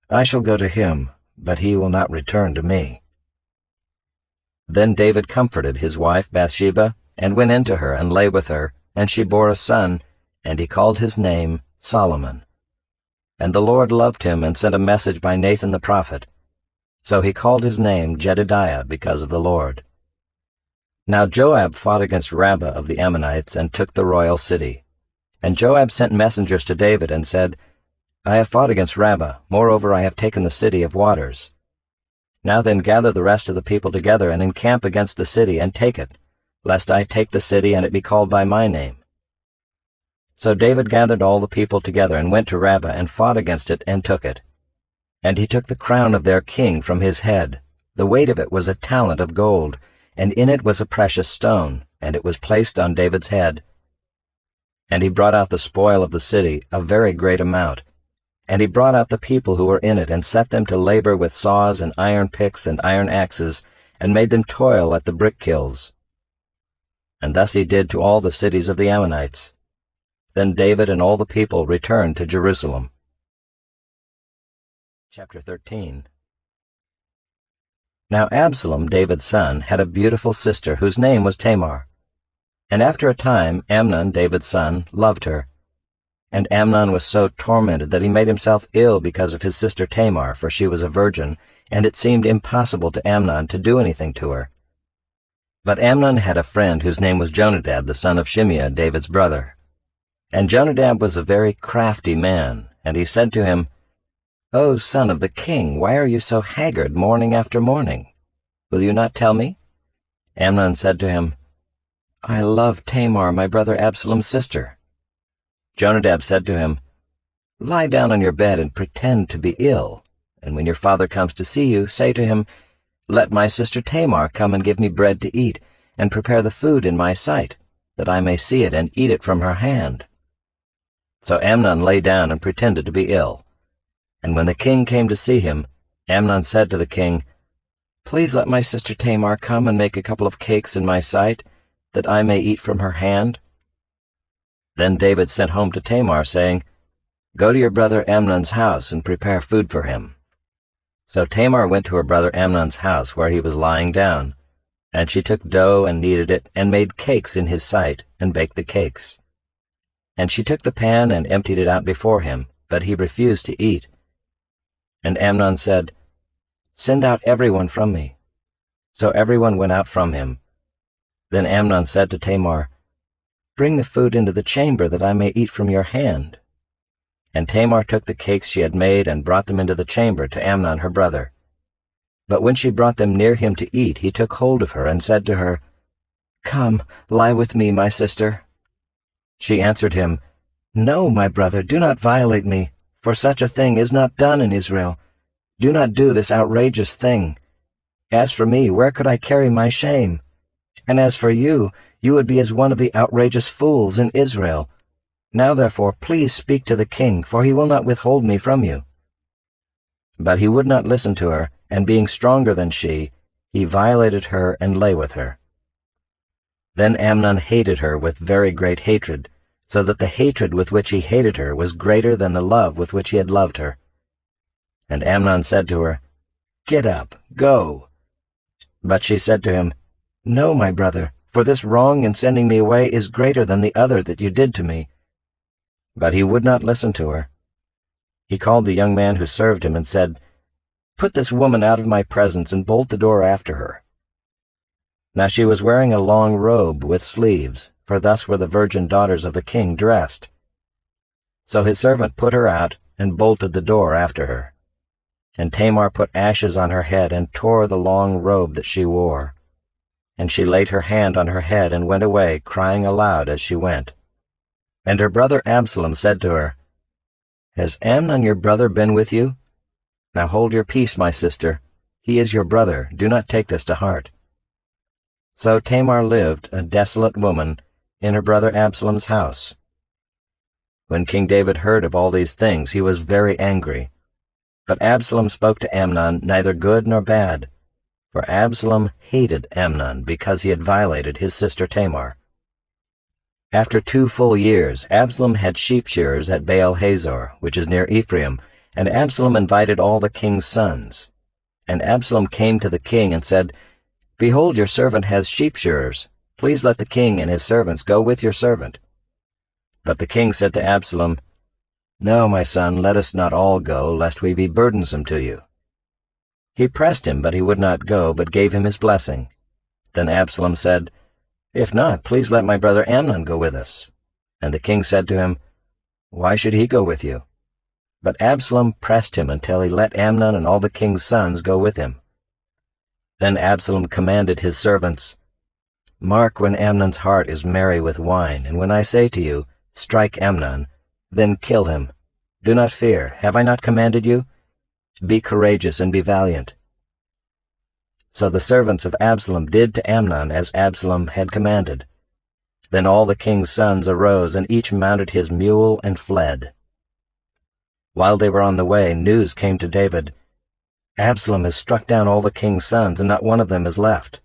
Speaker 1: I shall go to him, but he will not return to me." Then David comforted his wife Bathsheba, and went in to her, and lay with her, and she bore a son, and he called his name Solomon. And the Lord loved him, and sent a message by Nathan the prophet. So he called his name Jedidiah, because of the Lord. Now Joab fought against Rabbah of the Ammonites, and took the royal city. And Joab sent messengers to David and said, I have fought against Rabbah, moreover I have taken the city of waters. Now then gather the rest of the people together and encamp against the city and take it, lest I take the city and it be called by my name. So David gathered all the people together and went to Rabbah and fought against it and took it. And he took the crown of their king from his head. The weight of it was a talent of gold, and in it was a precious stone, and it was placed on David's head. And he brought out the spoil of the city, a very great amount. And he brought out the people who were in it, and set them to labor with saws and iron picks and iron axes, and made them toil at the brick kilns. And thus he did to all the cities of the Ammonites. Then David and all the people returned to Jerusalem. Chapter 13. Now Absalom, David's son, had a beautiful sister whose name was Tamar. And after a time Amnon, David's son, loved her. And Amnon was so tormented that he made himself ill because of his sister Tamar, for she was a virgin, and it seemed impossible to Amnon to do anything to her. But Amnon had a friend whose name was Jonadab, the son of Shimeah, David's brother. And Jonadab was a very crafty man, and he said to him, O son of the king, why are you so haggard morning after morning? Will you not tell me? Amnon said to him, I love Tamar, my brother Absalom's sister. Jonadab said to him, Lie down on your bed and pretend to be ill, and when your father comes to see you, say to him, Let my sister Tamar come and give me bread to eat, and prepare the food in my sight, that I may see it and eat it from her hand. So Amnon lay down and pretended to be ill. And when the king came to see him, Amnon said to the king, Please let my sister Tamar come and make a couple of cakes in my sight, that I may eat from her hand. Then David sent home to Tamar, saying, Go to your brother Amnon's house and prepare food for him. So Tamar went to her brother Amnon's house where he was lying down, and she took dough and kneaded it, and made cakes in his sight, and baked the cakes. And she took the pan and emptied it out before him, but he refused to eat. And Amnon said, Send out everyone from me. So everyone went out from him. Then Amnon said to Tamar, Bring the food into the chamber, that I may eat from your hand. And Tamar took the cakes she had made, and brought them into the chamber to Amnon her brother. But when she brought them near him to eat, he took hold of her, and said to her, Come, lie with me, my sister. She answered him, No, my brother, do not violate me, for such a thing is not done in Israel. Do not do this outrageous thing. As for me, where could I carry my shame? And as for you, you would be as one of the outrageous fools in Israel. Now therefore please speak to the king, for he will not withhold me from you. But he would not listen to her, and being stronger than she, he violated her and lay with her. Then Amnon hated her with very great hatred, so that the hatred with which he hated her was greater than the love with which he had loved her. And Amnon said to her, Get up, go. But she said to him, No, my brother, for this wrong in sending me away is greater than the other that you did to me. But he would not listen to her. He called the young man who served him and said, Put this woman out of my presence and bolt the door after her. Now she was wearing a long robe with sleeves, for thus were the virgin daughters of the king dressed. So his servant put her out and bolted the door after her. And Tamar put ashes on her head and tore the long robe that she wore. And she laid her hand on her head and went away, crying aloud as she went. And her brother Absalom said to her, Has Amnon your brother been with you? Now hold your peace, my sister. He is your brother. Do not take this to heart. So Tamar lived, a desolate woman, in her brother Absalom's house. When King David heard of all these things, he was very angry. But Absalom spoke to Amnon neither good nor bad, for Absalom hated Amnon because he had violated his sister Tamar. After 2 full years, Absalom had sheep shearers at Baal-Hazor, which is near Ephraim, and Absalom invited all the king's sons. And Absalom came to the king and said, Behold, your servant has sheep shearers. Please let the king and his servants go with your servant. But the king said to Absalom, No, my son, let us not all go, lest we be burdensome to you. He pressed him, but he would not go, but gave him his blessing. Then Absalom said, If not, please let my brother Amnon go with us. And the king said to him, "Why should he go with you?" But Absalom pressed him until he let Amnon and all the king's sons go with him. Then Absalom commanded his servants, "Mark when Amnon's heart is merry with wine, and when I say to you, 'Strike Amnon,' then kill him. Do not fear. Have I not commanded you? Be courageous and be valiant." So the servants of Absalom did to Amnon as Absalom had commanded. Then all the king's sons arose, and each mounted his mule and fled. While they were on the way, news came to David, "Absalom has struck down all the king's sons, and not one of them is left."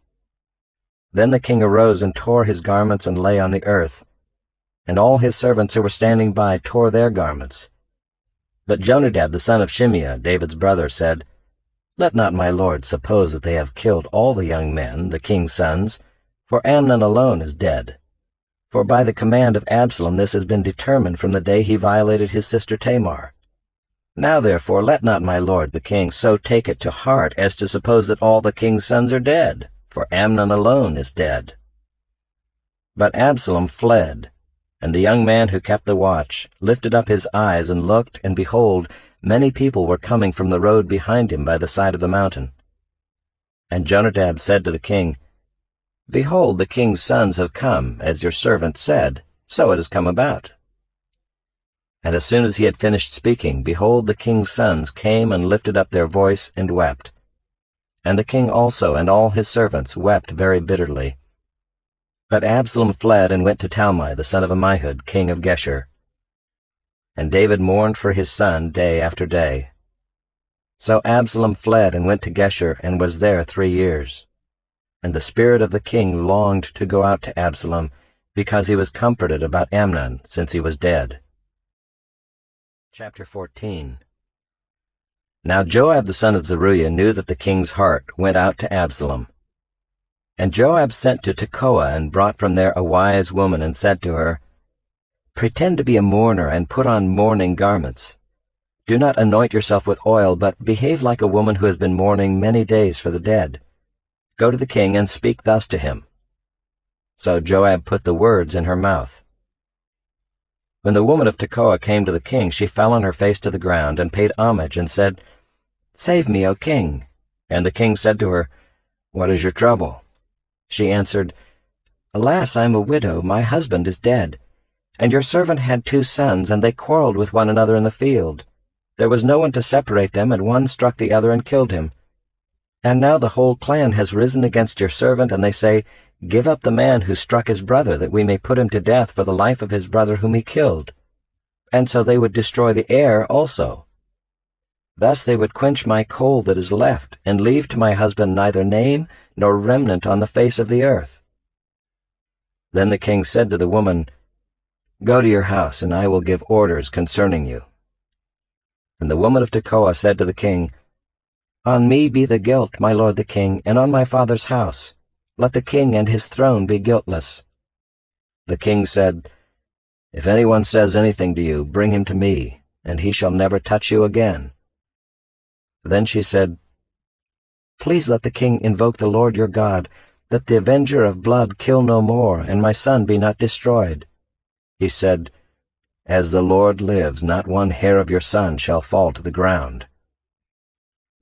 Speaker 1: Then the king arose and tore his garments and lay on the earth, and all his servants who were standing by tore their garments. But Jonadab the son of Shimeah, David's brother, said, "Let not my lord suppose that they have killed all the young men, the king's sons, for Amnon alone is dead. For by the command of Absalom this has been determined from the day he violated his sister Tamar. Now therefore let not my lord the king so take it to heart as to suppose that all the king's sons are dead, for Amnon alone is dead." But Absalom fled, and the young man who kept the watch lifted up his eyes and looked, and behold, many people were coming from the road behind him by the side of the mountain. And Jonadab said to the king, "Behold, the king's sons have come, as your servant said, so it has come about." And as soon as he had finished speaking, behold, the king's sons came and lifted up their voice and wept. And the king also and all his servants wept very bitterly. But Absalom fled and went to Talmai the son of Ammihud, king of Geshur. And David mourned for his son day after day. So Absalom fled and went to Geshur, and was there 3 years. And the spirit of the king longed to go out to Absalom, because he was comforted about Amnon, since he was dead. Chapter 14. Now Joab the son of Zeruiah knew that the king's heart went out to Absalom. And Joab sent to Tekoa, and brought from there a wise woman, and said to her, "Pretend to be a mourner, and put on mourning garments. Do not anoint yourself with oil, but behave like a woman who has been mourning many days for the dead. Go to the king, and speak thus to him." So Joab put the words in her mouth. When the woman of Tekoa came to the king, she fell on her face to the ground, and paid homage, and said, "Save me, O king." And the king said to her, "What is your trouble?" She answered, "Alas, I am a widow, my husband is dead. And your servant had 2 sons, and they quarreled with one another in the field. There was no one to separate them, and one struck the other and killed him. And now the whole clan has risen against your servant, and they say, 'Give up the man who struck his brother, that we may put him to death for the life of his brother whom he killed.' And so they would destroy the heir also. Thus they would quench my coal that is left, and leave to my husband neither name nor remnant on the face of the earth." Then the king said to the woman, "Go to your house, and I will give orders concerning you." And the woman of Tekoa said to the king, "On me be the guilt, my lord the king, and on my father's house. Let the king and his throne be guiltless." The king said, "If anyone says anything to you, bring him to me, and he shall never touch you again." Then she said, "Please let the king invoke the Lord your God, that the avenger of blood kill no more, and my son be not destroyed." He said, "As the Lord lives, not one hair of your son shall fall to the ground."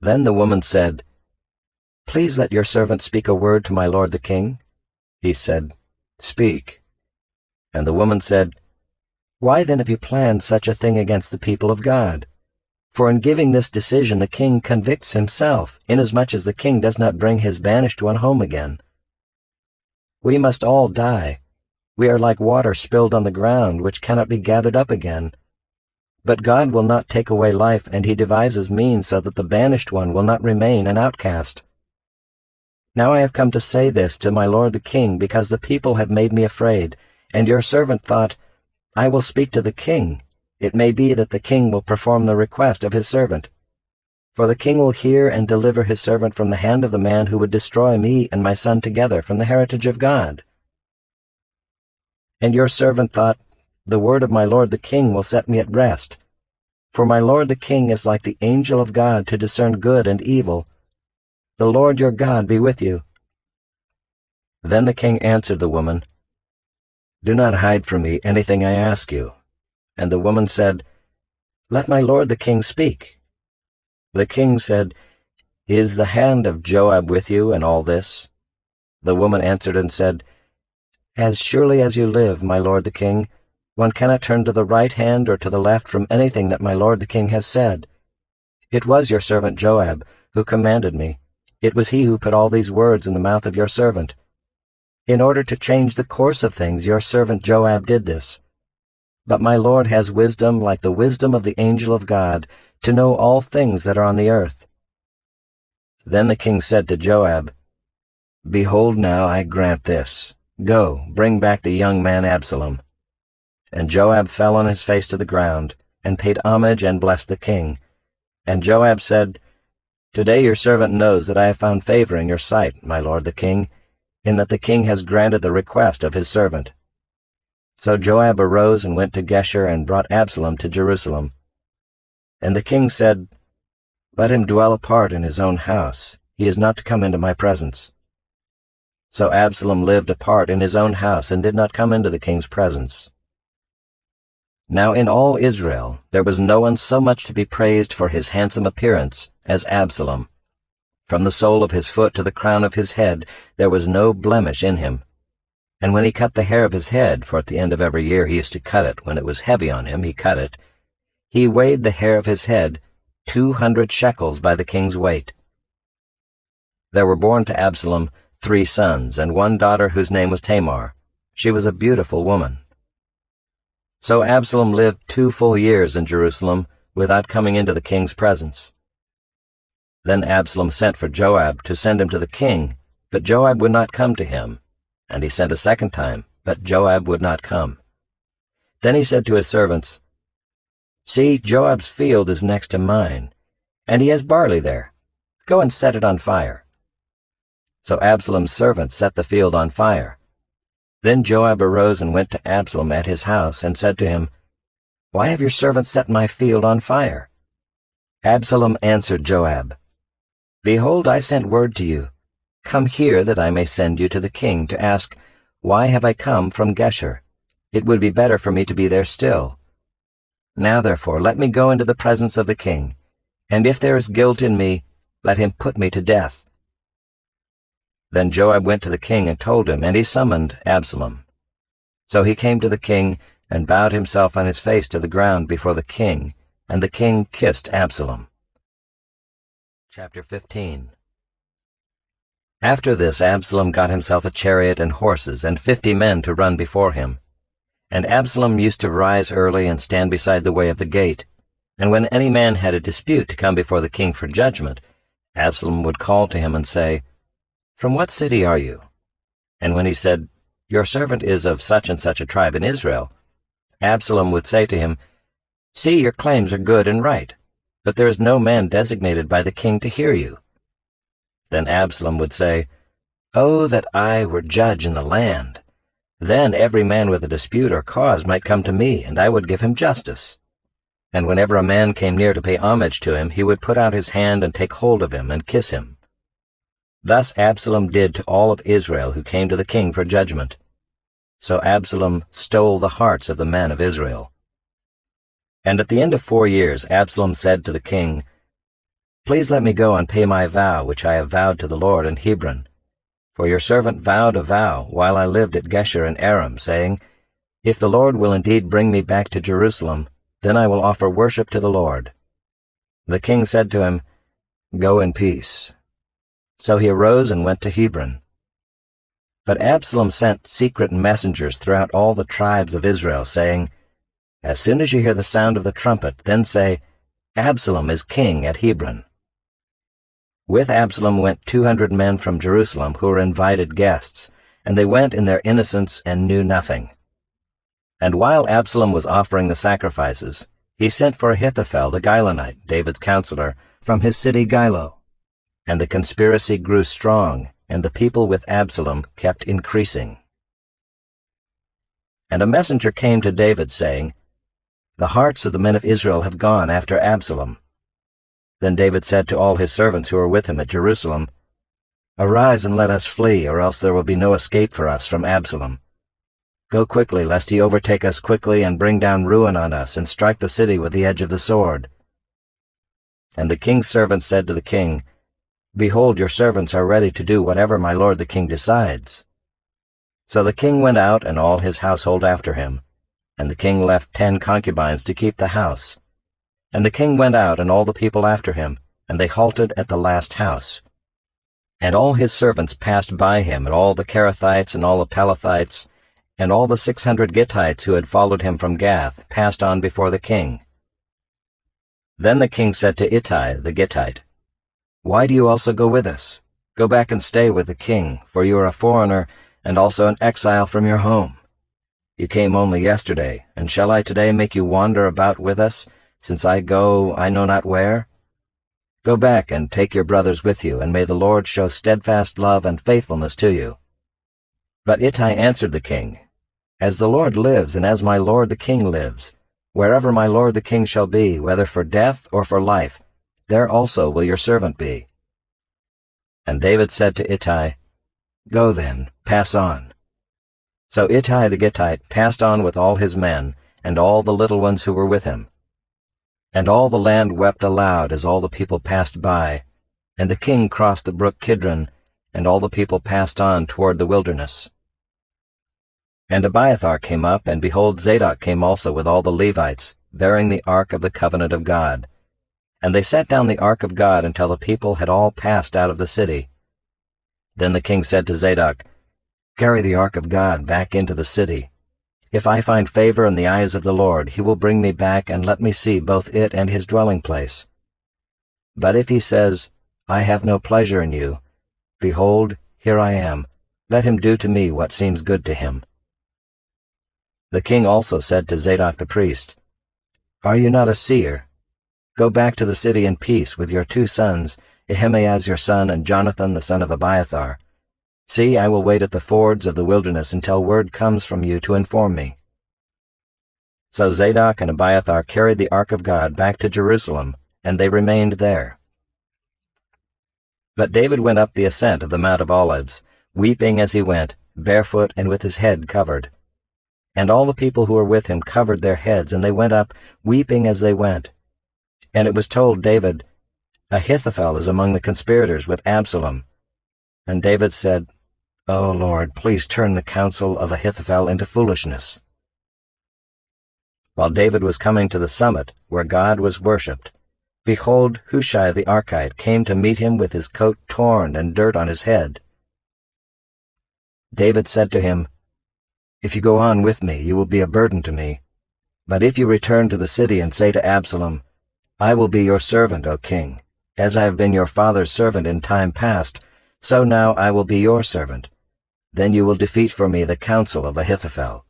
Speaker 1: Then the woman said, "Please let your servant speak a word to my lord the king." He said, "Speak." And the woman said, "Why then have you planned such a thing against the people of God? For in giving this decision the king convicts himself, inasmuch as the king does not bring his banished one home again. We must all die. We are like water spilled on the ground, which cannot be gathered up again. But God will not take away life, and he devises means so that the banished one will not remain an outcast. Now I have come to say this to my lord the king, because the people have made me afraid, and your servant thought, 'I will speak to the king. It may be that the king will perform the request of his servant.' For the king will hear and deliver his servant from the hand of the man who would destroy me and my son together from the heritage of God. And your servant thought, 'The word of my lord the king will set me at rest. For my lord the king is like the angel of God to discern good and evil. The Lord your God be with you.' Then the king answered the woman, "Do not hide from me anything I ask you." And the woman said, "Let my lord the king speak." The king said, "Is the hand of Joab with you in all this?" The woman answered and said, "As surely as you live, my lord the king, one cannot turn to the right hand or to the left from anything that my lord the king has said. It was your servant Joab who commanded me. It was he who put all these words in the mouth of your servant. In order to change the course of things, your servant Joab did this. But my lord has wisdom like the wisdom of the angel of God, to know all things that are on the earth." Then the king said to Joab, "Behold, now I grant this. Go, bring back the young man Absalom." And Joab fell on his face to the ground, and paid homage and blessed the king. And Joab said, "Today your servant knows that I have found favor in your sight, my lord the king, in that the king has granted the request of his servant." So Joab arose and went to Geshur and brought Absalom to Jerusalem. And the king said, "Let him dwell apart in his own house. He is not to come into my presence." So Absalom lived apart in his own house and did not come into the king's presence. Now in all Israel there was no one so much to be praised for his handsome appearance as Absalom. From the sole of his foot to the crown of his head there was no blemish in him. And when he cut the hair of his head, for at the end of every year he used to cut it, when it was heavy on him he cut it, he weighed the hair of his head 200 shekels by the king's weight. There were born to Absalom 3 sons, and 1 daughter whose name was Tamar. She was a beautiful woman. So Absalom lived 2 full years in Jerusalem without coming into the king's presence. Then Absalom sent for Joab to send him to the king, but Joab would not come to him. And he sent a second time, but Joab would not come. Then he said to his servants, "See, Joab's field is next to mine, and he has barley there. Go and set it on fire." So Absalom's servants set the field on fire. Then Joab arose and went to Absalom at his house, and said to him, "Why have your servants set my field on fire?" Absalom answered Joab, "Behold, I sent word to you. Come here, that I may send you to the king to ask, Why have I come from Geshur? It would be better for me to be there still. Now therefore let me go into the presence of the king, and if there is guilt in me, let him put me to death." Then Joab went to the king and told him, and he summoned Absalom. So he came to the king, and bowed himself on his face to the ground before the king, and the king kissed Absalom. Chapter 15. After this Absalom got himself a chariot and horses, and 50 men to run before him. And Absalom used to rise early and stand beside the way of the gate. And when any man had a dispute to come before the king for judgment, Absalom would call to him and say, "From what city are you?" And when he said, "Your servant is of such and such a tribe in Israel," Absalom would say to him, "See, your claims are good and right, but there is no man designated by the king to hear you." Then Absalom would say, "Oh, that I were judge in the land! Then every man with a dispute or cause might come to me, and I would give him justice." And whenever a man came near to pay homage to him, he would put out his hand and take hold of him and kiss him. Thus Absalom did to all of Israel who came to the king for judgment. So Absalom stole the hearts of the men of Israel. And at the end of 4 years Absalom said to the king, "Please let me go and pay my vow which I have vowed to the Lord in Hebron. For your servant vowed a vow while I lived at Geshur in Aram, saying, If the Lord will indeed bring me back to Jerusalem, then I will offer worship to the Lord." The king said to him, "Go in peace." So he arose and went to Hebron. But Absalom sent secret messengers throughout all the tribes of Israel, saying, "As soon as you hear the sound of the trumpet, then say, Absalom is king at Hebron." With Absalom went 200 men from Jerusalem who were invited guests, and they went in their innocence and knew nothing. And while Absalom was offering the sacrifices, he sent for Ahithophel the Gilonite, David's counselor, from his city Gilo. And the conspiracy grew strong, and the people with Absalom kept increasing. And a messenger came to David, saying, "The hearts of the men of Israel have gone after Absalom." Then David said to all his servants who were with him at Jerusalem, "Arise and let us flee, or else there will be no escape for us from Absalom." Go quickly, lest he overtake us quickly and bring down ruin on us, and strike the city with the edge of the sword. And the king's servants said to the king, Behold, your servants are ready to do whatever my lord the king decides. So the king went out, and all his household after him. And the king left 10 concubines to keep the house. And the king went out, and all the people after him, and they halted at the last house. And all his servants passed by him, and all the Kerethites, and all the Pelethites, and all the 600 Gittites who had followed him from Gath passed on before the king. Then the king said to Ittai the Gittite, Why do you also go with us? Go back and stay with the king, for you are a foreigner, and also an exile from your home. You came only yesterday, and shall I today make you wander about with us, since I go I know not where? Go back and take your brothers with you, and may the Lord show steadfast love and faithfulness to you. But Ittai answered the king, As the Lord lives, and as my lord the king lives, wherever my lord the king shall be, whether for death or for life, there also will your servant be. And David said to Ittai, Go then, pass on. So Ittai the Gittite passed on with all his men, and all the little ones who were with him. And all the land wept aloud as all the people passed by, and the king crossed the brook Kidron, and all the people passed on toward the wilderness. And Abiathar came up, and behold, Zadok came also with all the Levites, bearing the ark of the covenant of God. And they set down the ark of God until the people had all passed out of the city. Then the king said to Zadok, Carry the ark of God back into the city. If I find favor in the eyes of the Lord, he will bring me back and let me see both it and his dwelling place. But if he says, I have no pleasure in you, behold, here I am, let him do to me what seems good to him. The king also said to Zadok the priest, Are you not a seer? Go back to the city in peace with your 2 sons, Ahimaaz your son and Jonathan the son of Abiathar. See, I will wait at the fords of the wilderness until word comes from you to inform me. So Zadok and Abiathar carried the ark of God back to Jerusalem, and they remained there. But David went up the ascent of the Mount of Olives, weeping as he went, barefoot and with his head covered. And all the people who were with him covered their heads, and they went up, weeping as they went. And it was told David, Ahithophel is among the conspirators with Absalom. And David said, O Lord, please turn the counsel of Ahithophel into foolishness. While David was coming to the summit, where God was worshipped, behold, Hushai the Archite came to meet him with his coat torn and dirt on his head. David said to him, If you go on with me, you will be a burden to me. But if you return to the city and say to Absalom, I will be your servant, O king, as I have been your father's servant in time past, so now I will be your servant. Then you will defeat for me the counsel of Ahithophel.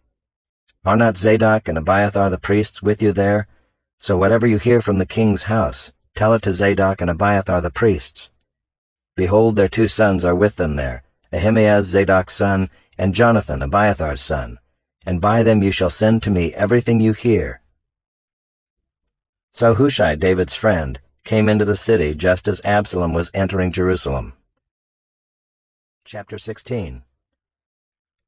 Speaker 1: Are not Zadok and Abiathar the priests with you there? So whatever you hear from the king's house, tell it to Zadok and Abiathar the priests. Behold, their 2 sons are with them there, Ahimaaz Zadok's son, and Jonathan Abiathar's son, and by them you shall send to me everything you hear. So Hushai, David's friend, came into the city just as Absalom was entering Jerusalem. Chapter 16.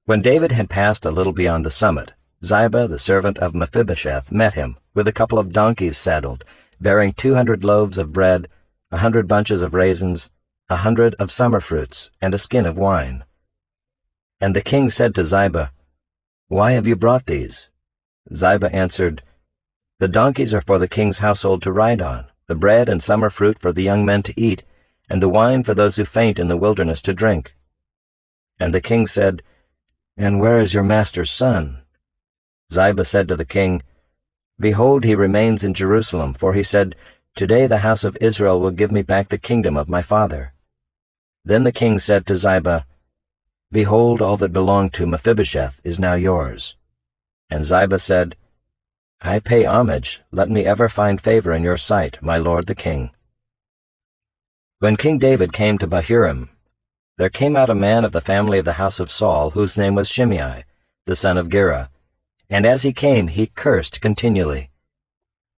Speaker 1: When David had passed a little beyond the summit, Ziba, the servant of Mephibosheth, met him, with a couple of donkeys saddled, bearing 200 loaves of bread, 100 bunches of raisins, 100 of summer fruits, and a skin of wine. And the king said to Ziba, Why have you brought these? Ziba answered, The donkeys are for the king's household to ride on, the bread and summer fruit for the young men to eat, and the wine for those who faint in the wilderness to drink. And the king said, And where is your master's son? Ziba said to the king, Behold, he remains in Jerusalem, for he said, Today the house of Israel will give me back the kingdom of my father. Then the king said to Ziba, Behold, all that belonged to Mephibosheth is now yours. And Ziba said, I pay homage, let me ever find favor in your sight, my lord the king. When King David came to Bahurim, there came out a man of the family of the house of Saul, whose name was Shimei, the son of Gera. And as he came, he cursed continually.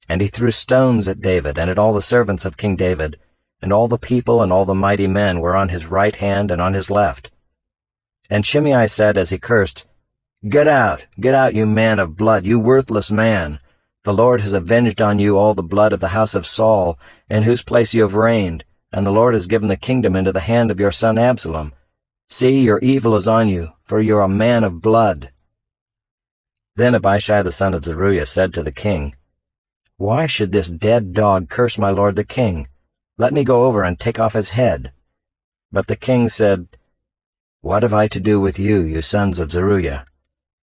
Speaker 1: And he threw stones at David and at all the servants of King David, and all the people and all the mighty men were on his right hand and on his left. And Shimei said as he cursed, Get out, you man of blood, you worthless man! The Lord has avenged on you all the blood of the house of Saul, in whose place you have reigned, and the Lord has given the kingdom into the hand of your son Absalom. See, your evil is on you, for you are a man of blood." Then Abishai the son of Zeruiah said to the king, "Why should this dead dog curse my lord the king? Let me go over and take off his head." But the king said, "What have I to do with you, you sons of Zeruiah?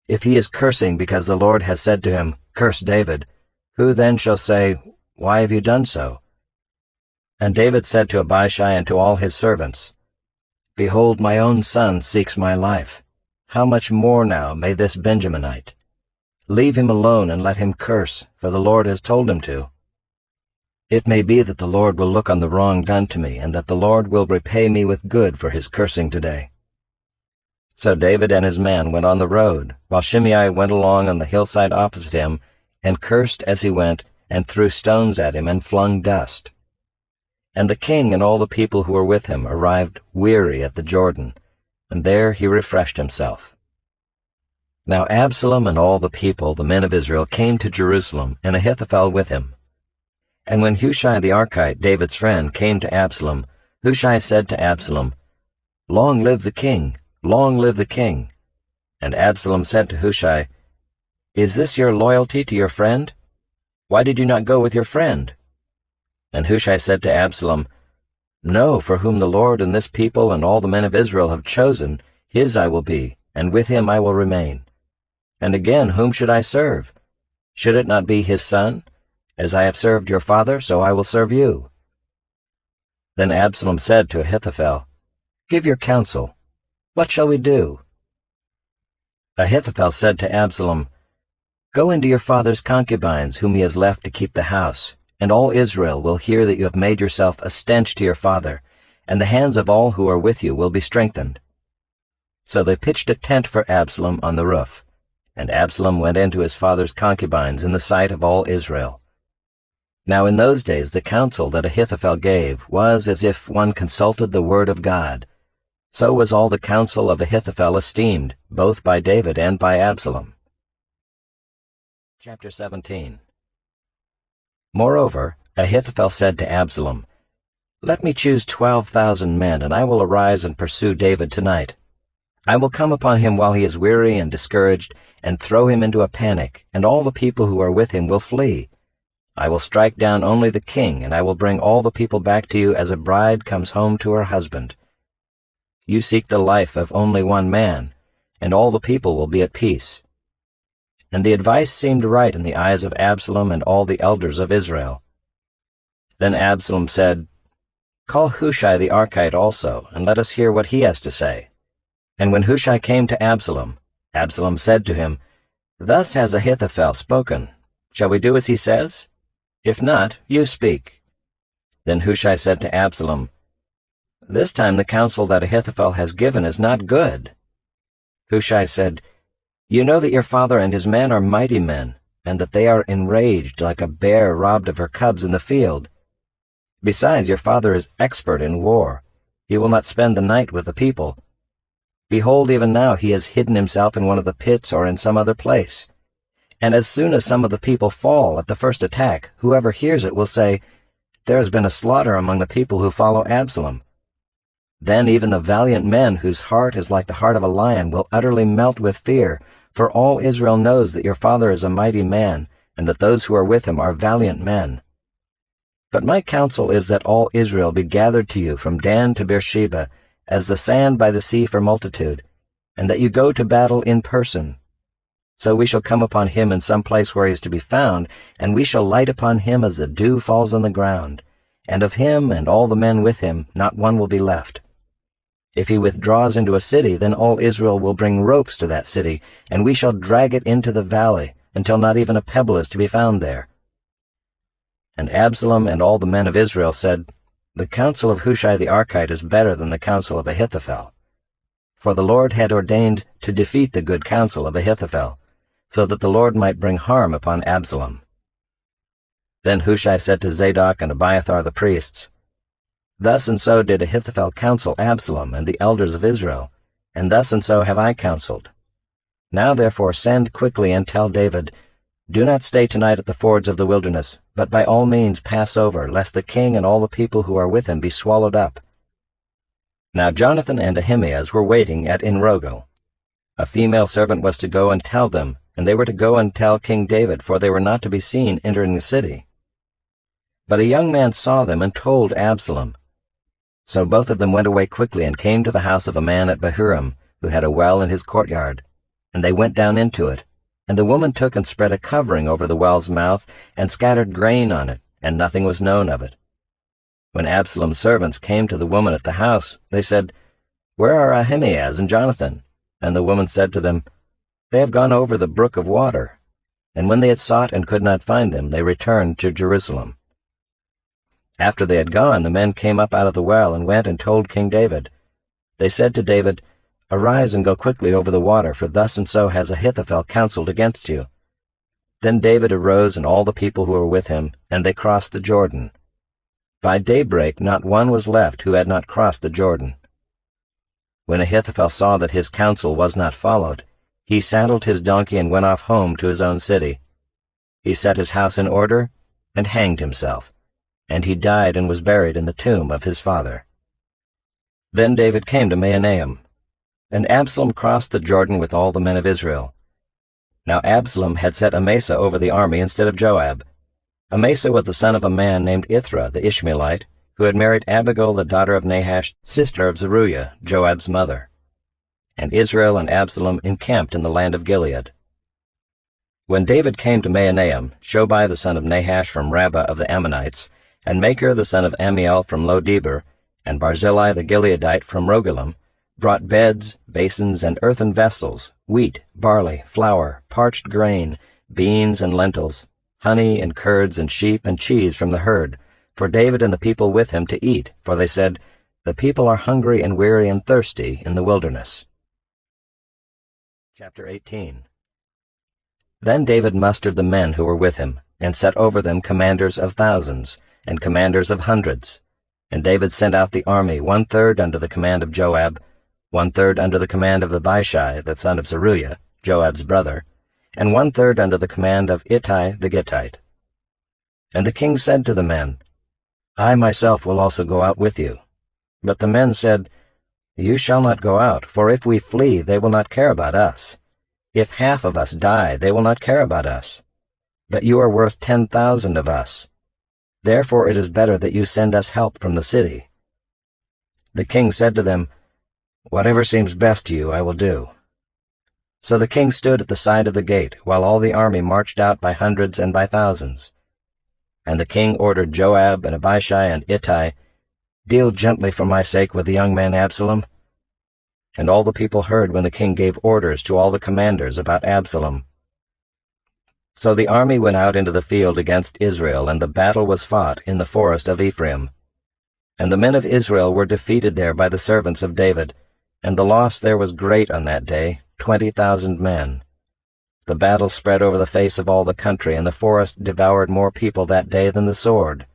Speaker 1: If he is cursing because the Lord has said to him, 'Curse David,' who then shall say, 'Why have you done so?'" And David said to Abishai and to all his servants, "Behold, my own son seeks my life. How much more now may this Benjaminite? Leave him alone and let him curse, for the Lord has told him to. It may be that the Lord will look on the wrong done to me, and that the Lord will repay me with good for his cursing today." So David and his men went on the road, while Shimei went along on the hillside opposite him, and cursed as he went, and threw stones at him, and flung dust. And the king and all the people who were with him arrived weary at the Jordan, and there he refreshed himself. Now Absalom and all the people, the men of Israel, came to Jerusalem, and Ahithophel with him. And when Hushai the Archite, David's friend, came to Absalom, Hushai said to Absalom, "Long live the king! Long live the king!" And Absalom said to Hushai, "Is this your loyalty to your friend? Why did you not go with your friend?" And Hushai said to Absalom, "No, for whom the Lord and this people and all the men of Israel have chosen, his I will be, and with him I will remain. And again, whom should I serve? Should it not be his son? As I have served your father, so I will serve you." Then Absalom said to Ahithophel, "Give your counsel. What shall we do?" Ahithophel said to Absalom, "Go into your father's concubines, whom he has left to keep the house, and all Israel will hear that you have made yourself a stench to your father, and the hands of all who are with you will be strengthened." So they pitched a tent for Absalom on the roof, and Absalom went into his father's concubines in the sight of all Israel. Now in those days the counsel that Ahithophel gave was as if one consulted the word of God. So was all the counsel of Ahithophel esteemed, both by David and by Absalom. Chapter 17. Moreover, Ahithophel said to Absalom, "Let me choose 12,000 men, and I will arise and pursue David tonight. I will come upon him while he is weary and discouraged, and throw him into a panic, and all the people who are with him will flee. I will strike down only the king, and I will bring all the people back to you as a bride comes home to her husband. You seek the life of only one man, and all the people will be at peace." And the advice seemed right in the eyes of Absalom and all the elders of Israel. Then Absalom said, "Call Hushai the Archite also, and let us hear what he has to say." And when Hushai came to Absalom, Absalom said to him, "Thus has Ahithophel spoken. Shall we do as he says? If not, you speak." Then Hushai said to Absalom, "This time the counsel that Ahithophel has given is not good." Hushai said, "You know that your father and his men are mighty men, and that they are enraged like a bear robbed of her cubs in the field. Besides, your father is expert in war. He will not spend the night with the people. Behold, even now he has hidden himself in one of the pits or in some other place. And as soon as some of the people fall at the first attack, whoever hears it will say, 'There has been a slaughter among the people who follow Absalom.' Then even the valiant men whose heart is like the heart of a lion will utterly melt with fear, for all Israel knows that your father is a mighty man, and that those who are with him are valiant men. But my counsel is that all Israel be gathered to you from Dan to Beersheba, as the sand by the sea for multitude, and that you go to battle in person. So we shall come upon him in some place where he is to be found, and we shall light upon him as the dew falls on the ground, and of him and all the men with him not one will be left. If he withdraws into a city, then all Israel will bring ropes to that city, and we shall drag it into the valley, until not even a pebble is to be found there." And Absalom and all the men of Israel said, "The counsel of Hushai the Archite is better than the counsel of Ahithophel." For the Lord had ordained to defeat the good counsel of Ahithophel, so that the Lord might bring harm upon Absalom. Then Hushai said to Zadok and Abiathar the priests, "Thus and so did Ahithophel counsel Absalom and the elders of Israel, and thus and so have I counseled. Now therefore send quickly and tell David, Do not stay tonight at the fords of the wilderness, but by all means pass over, lest the king and all the people who are with him be swallowed up. Now Jonathan and Ahimaaz were waiting at Enrogel. A female servant was to go and tell them, and they were to go and tell King David, for they were not to be seen entering the city. But a young man saw them and told Absalom. So both of them went away quickly and came to the house of a man at Bahurim, who had a well in his courtyard, and they went down into it. And the woman took and spread a covering over the well's mouth, and scattered grain on it, and nothing was known of it. When Absalom's servants came to the woman at the house, they said, Where are Ahimaaz and Jonathan? And the woman said to them, They have gone over the brook of water. And when they had sought and could not find them, they returned to Jerusalem. After they had gone, the men came up out of the well and went and told King David. They said to David, Arise and go quickly over the water, for thus and so has Ahithophel counseled against you. Then David arose and all the people who were with him, and they crossed the Jordan. By daybreak not one was left who had not crossed the Jordan. When Ahithophel saw that his counsel was not followed, he saddled his donkey and went off home to his own city. He set his house in order and hanged himself, and he died and was buried in the tomb of his father. Then David came to Mahanaim, and Absalom crossed the Jordan with all the men of Israel. Now Absalom had set Amasa over the army instead of Joab. Amasa was the son of a man named Ithra the Ishmaelite, who had married Abigail the daughter of Nahash, sister of Zeruiah, Joab's mother. And Israel and Absalom encamped in the land of Gilead. When David came to Mahanaim, Shobai the son of Nahash from Rabbah of the Ammonites, and Machir the son of Ammiel from Lo-debar, and Barzillai the Gileadite from Rogelim, brought beds, basins, and earthen vessels, wheat, barley, flour, parched grain, beans and lentils, honey and curds and sheep and cheese from the herd, for David and the people with him to eat, for they said, The people are hungry and weary and thirsty in the wilderness. Chapter 18. Then David mustered the men who were with him, and set over them commanders of thousands, and commanders of hundreds. And David sent out the army 1/3 under the command of Joab, 1/3 under the command of Abishai the son of Zeruiah, Joab's brother, and 1/3 under the command of Ittai the Gittite. And the king said to the men, I myself will also go out with you. But the men said, You shall not go out, for if we flee, they will not care about us. If half of us die, they will not care about us. But you are worth 10,000 of us. Therefore it is better that you send us help from the city. The king said to them, Whatever seems best to you I will do. So the king stood at the side of the gate, while all the army marched out by hundreds and by thousands. And the king ordered Joab and Abishai and Ittai, Deal gently for my sake with the young man Absalom. And all the people heard when the king gave orders to all the commanders about Absalom. So the army went out into the field against Israel, and the battle was fought in the forest of Ephraim. And the men of Israel were defeated there by the servants of David, and the loss there was great on that day, 20,000 men. The battle spread over the face of all the country, and the forest devoured more people that day than the sword.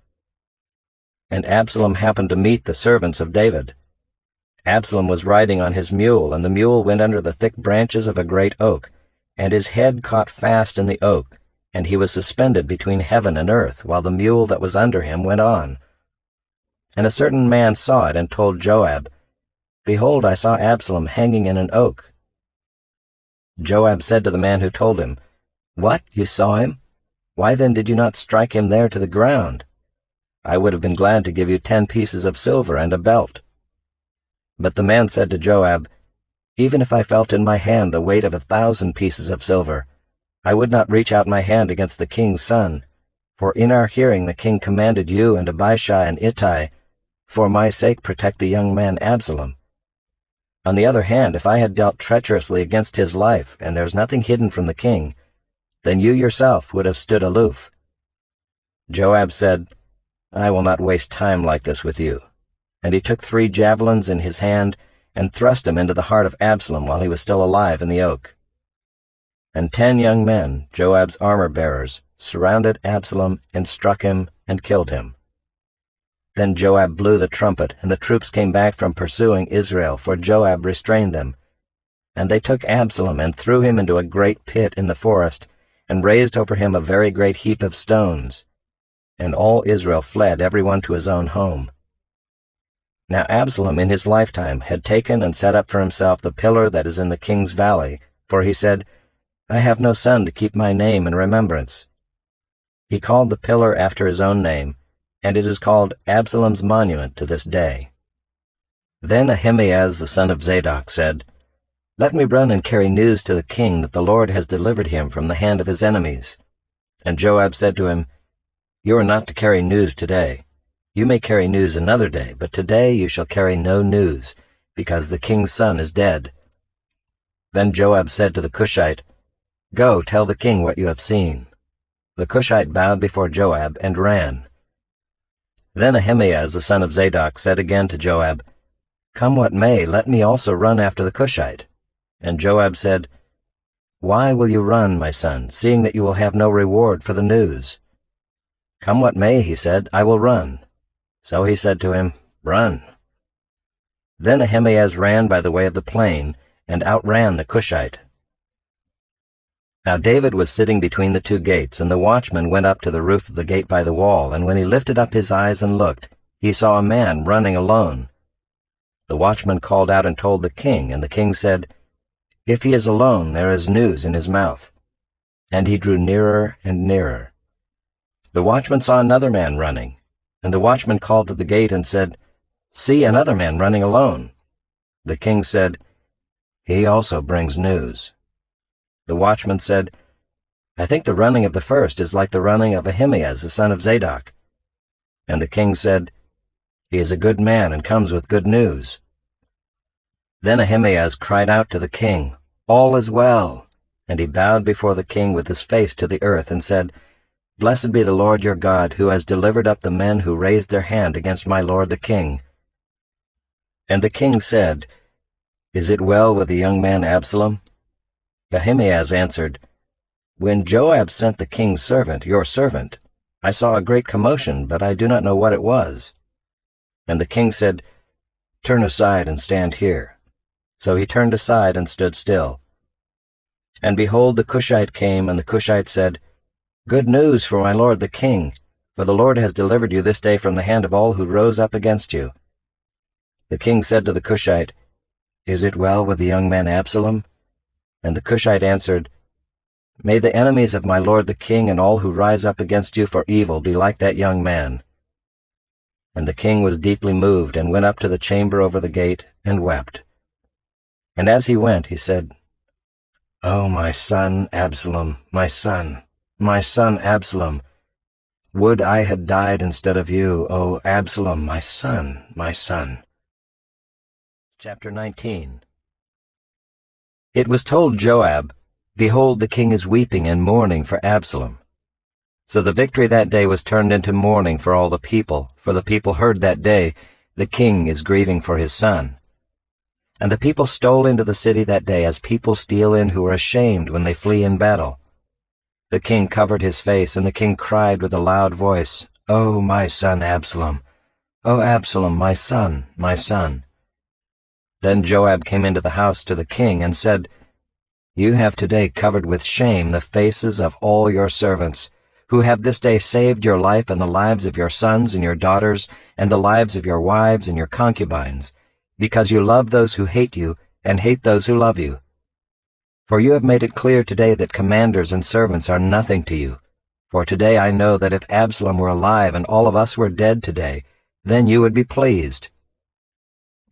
Speaker 1: And Absalom happened to meet the servants of David. Absalom was riding on his mule, and the mule went under the thick branches of a great oak, and his head caught fast in the oak, and he was suspended between heaven and earth, while the mule that was under him went on. And a certain man saw it, and told Joab, Behold, I saw Absalom hanging in an oak. Joab said to the man who told him, What, you saw him? Why then did you not strike him there to the ground? I would have been glad to give you 10 pieces of silver and a belt. But the man said to Joab, Even if I felt in my hand the weight of 1,000 pieces of silver, I would not reach out my hand against the king's son, for in our hearing the king commanded you and Abishai and Ittai, For my sake protect the young man Absalom. On the other hand, if I had dealt treacherously against his life, and there is nothing hidden from the king, then you yourself would have stood aloof. Joab said, I will not waste time like this with you. And he took 3 javelins in his hand, and thrust them into the heart of Absalom while he was still alive in the oak. And 10 young men, Joab's armor-bearers, surrounded Absalom and struck him and killed him. Then Joab blew the trumpet, and the troops came back from pursuing Israel, for Joab restrained them. And they took Absalom and threw him into a great pit in the forest, and raised over him a very great heap of stones. And all Israel fled, every one to his own home. Now Absalom in his lifetime had taken and set up for himself the pillar that is in the king's valley, for he said, I have no son to keep my name in remembrance. He called the pillar after his own name, and it is called Absalom's monument to this day. Then Ahimaaz the son of Zadok said, Let me run and carry news to the king that the Lord has delivered him from the hand of his enemies. And Joab said to him, You are not to carry news today. You may carry news another day, but today you shall carry no news, because the king's son is dead. Then Joab said to the Cushite, Go, tell the king what you have seen. The Cushite bowed before Joab and ran. Then Ahimaaz the son of Zadok said again to Joab, Come what may, let me also run after the Cushite. And Joab said, Why will you run, my son, seeing that you will have no reward for the news? Come what may, he said, I will run. So he said to him, Run. Then Ahimaaz ran by the way of the plain, and outran the Cushite. Now David was sitting between the two gates, and the watchman went up to the roof of the gate by the wall, and when he lifted up his eyes and looked, he saw a man running alone. The watchman called out and told the king, and the king said, If he is alone, there is news in his mouth. And he drew nearer and nearer. The watchman saw another man running, and the watchman called to the gate and said, See, another man running alone. The king said, He also brings news. The watchman said, I think the running of the first is like the running of Ahimaaz the son of Zadok. And the king said, He is a good man and comes with good news. Then Ahimaaz cried out to the king, All is well. And he bowed before the king with his face to the earth and said, Blessed be the Lord your God, who has delivered up the men who raised their hand against my lord the king. And the king said, Is it well with the young man Absalom? Ahimaaz answered, When Joab sent the king's servant, your servant, I saw a great commotion, but I do not know what it was. And the king said, Turn aside and stand here. So he turned aside and stood still. And behold, the Cushite came, and the Cushite said, Good news for my lord the king, for the Lord has delivered you this day from the hand of all who rose up against you. The king said to the Cushite, Is it well with the young man Absalom? And the Cushite answered, May the enemies of my lord the king and all who rise up against you for evil be like that young man. And the king was deeply moved, and went up to the chamber over the gate, and wept. And as he went, he said, O my son Absalom, my son Absalom, would I had died instead of you, O Absalom, my son, my son. Chapter 19. It was told Joab, Behold, the king is weeping and mourning for Absalom. So the victory that day was turned into mourning for all the people, for the people heard that day, The king is grieving for his son. And the people stole into the city that day as people steal in who are ashamed when they flee in battle. The king covered his face, and the king cried with a loud voice, O my son Absalom! O Absalom, my son, my son! Then Joab came into the house to the king and said, You have today covered with shame the faces of all your servants, who have this day saved your life and the lives of your sons and your daughters, and the lives of your wives and your concubines, because you love those who hate you and hate those who love you. For you have made it clear today that commanders and servants are nothing to you. For today I know that if Absalom were alive and all of us were dead today, then you would be pleased.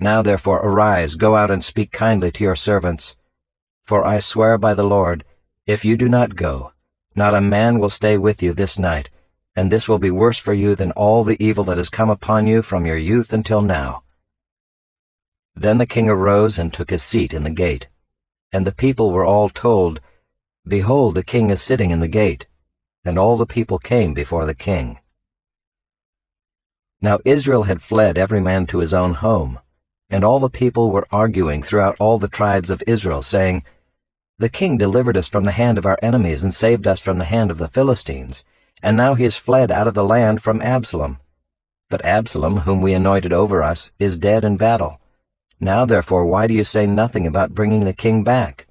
Speaker 1: Now therefore arise, go out and speak kindly to your servants. For I swear by the Lord, if you do not go, not a man will stay with you this night, and this will be worse for you than all the evil that has come upon you from your youth until now. Then the king arose and took his seat in the gate. And the people were all told, Behold, the king is sitting in the gate. And all the people came before the king. Now Israel had fled every man to his own home, and all the people were arguing throughout all the tribes of Israel, saying, The king delivered us from the hand of our enemies and saved us from the hand of the Philistines, and now he is fled out of the land from Absalom. But Absalom, whom we anointed over us, is dead in battle. Now therefore why do you say nothing about bringing the king back?"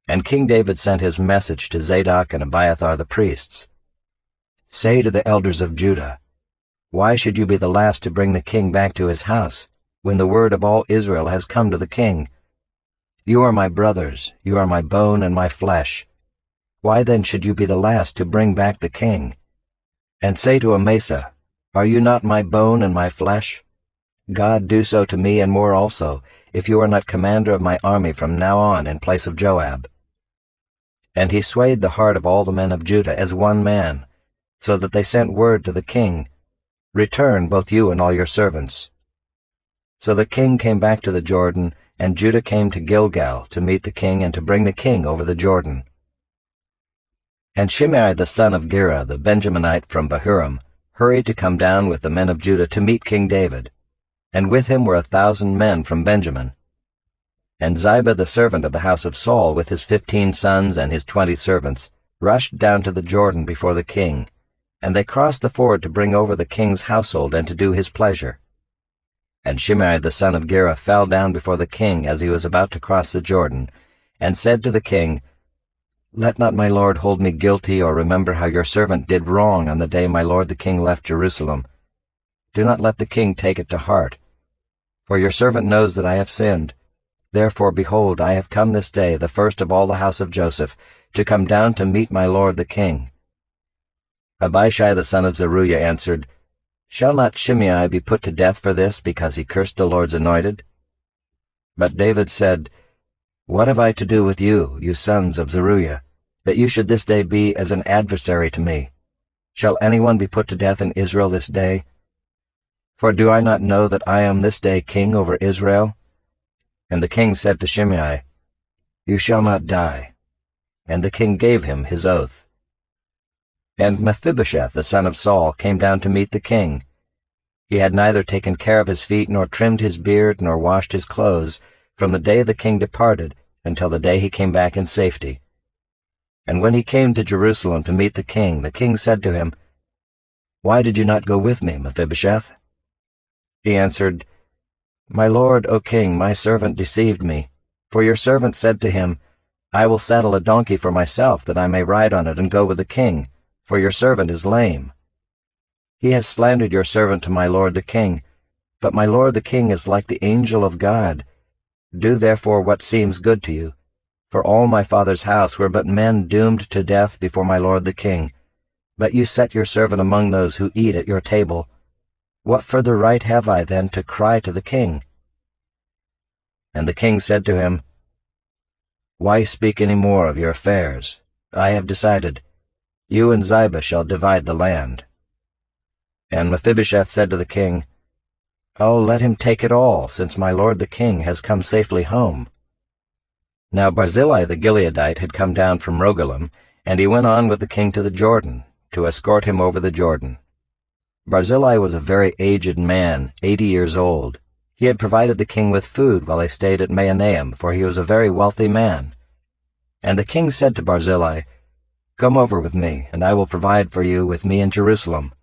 Speaker 1: And King David sent his message to Zadok and Abiathar the priests. "Say to the elders of Judah, why should you be the last to bring the king back to his house, when the word of all Israel has come to the king? You are my brothers, you are my bone and my flesh. Why then should you be the last to bring back the king? And say to Amasa, are you not my bone and my flesh? God do so to me and more also, if you are not commander of my army from now on in place of Joab." And he swayed the heart of all the men of Judah as one man, so that they sent word to the king, "Return, both you and all your servants." So the king came back to the Jordan, and Judah came to Gilgal to meet the king and to bring the king over the Jordan. And Shimei the son of Gera, the Benjaminite from Bahurim, hurried to come down with the men of Judah to meet King David, and with him were 1,000 men from Benjamin. And Ziba the servant of the house of Saul, with his 15 sons and his 20 servants, rushed down to the Jordan before the king, and they crossed the ford to bring over the king's household and to do his pleasure. And Shimei the son of Gera fell down before the king as he was about to cross the Jordan, and said to the king, "Let not my lord hold me guilty, or remember how your servant did wrong on the day my lord the king left Jerusalem. Do not let the king take it to heart. For your servant knows that I have sinned. Therefore, behold, I have come this day, the first of all the house of Joseph, to come down to meet my lord the king." Abishai the son of Zeruiah answered, "Shall not Shimei be put to death for this, because he cursed the Lord's anointed?" But David said, "What have I to do with you, you sons of Zeruiah, that you should this day be as an adversary to me? Shall anyone be put to death in Israel this day? For do I not know that I am this day king over Israel?" And the king said to Shimei, "You shall not die." And the king gave him his oath. And Mephibosheth the son of Saul came down to meet the king. He had neither taken care of his feet, nor trimmed his beard, nor washed his clothes, from the day the king departed until the day he came back in safety. And when he came to Jerusalem to meet the king said to him, "Why did you not go with me, Mephibosheth?" He answered, "My lord, O king, my servant deceived me. For your servant said to him, I will saddle a donkey for myself, that I may ride on it and go with the king, for your servant is lame. He has slandered your servant to my lord the king, but my lord the king is like the angel of God. Do therefore what seems good to you. For all my father's house were but men doomed to death before my lord the king. But you set your servant among those who eat at your table. What further right have I then to cry to the king?" And the king said to him, "Why speak any more of your affairs? I have decided. You and Ziba shall divide the land." And Mephibosheth said to the king, "Oh, let him take it all, since my lord the king has come safely home." Now Barzillai the Gileadite had come down from Rogelim, and he went on with the king to the Jordan, to escort him over the Jordan. Barzillai was a very aged man, 80 years old. He had provided the king with food while they stayed at Mahanaim, for he was a very wealthy man. And the king said to Barzillai, "Come over with me, and I will provide for you with me in Jerusalem."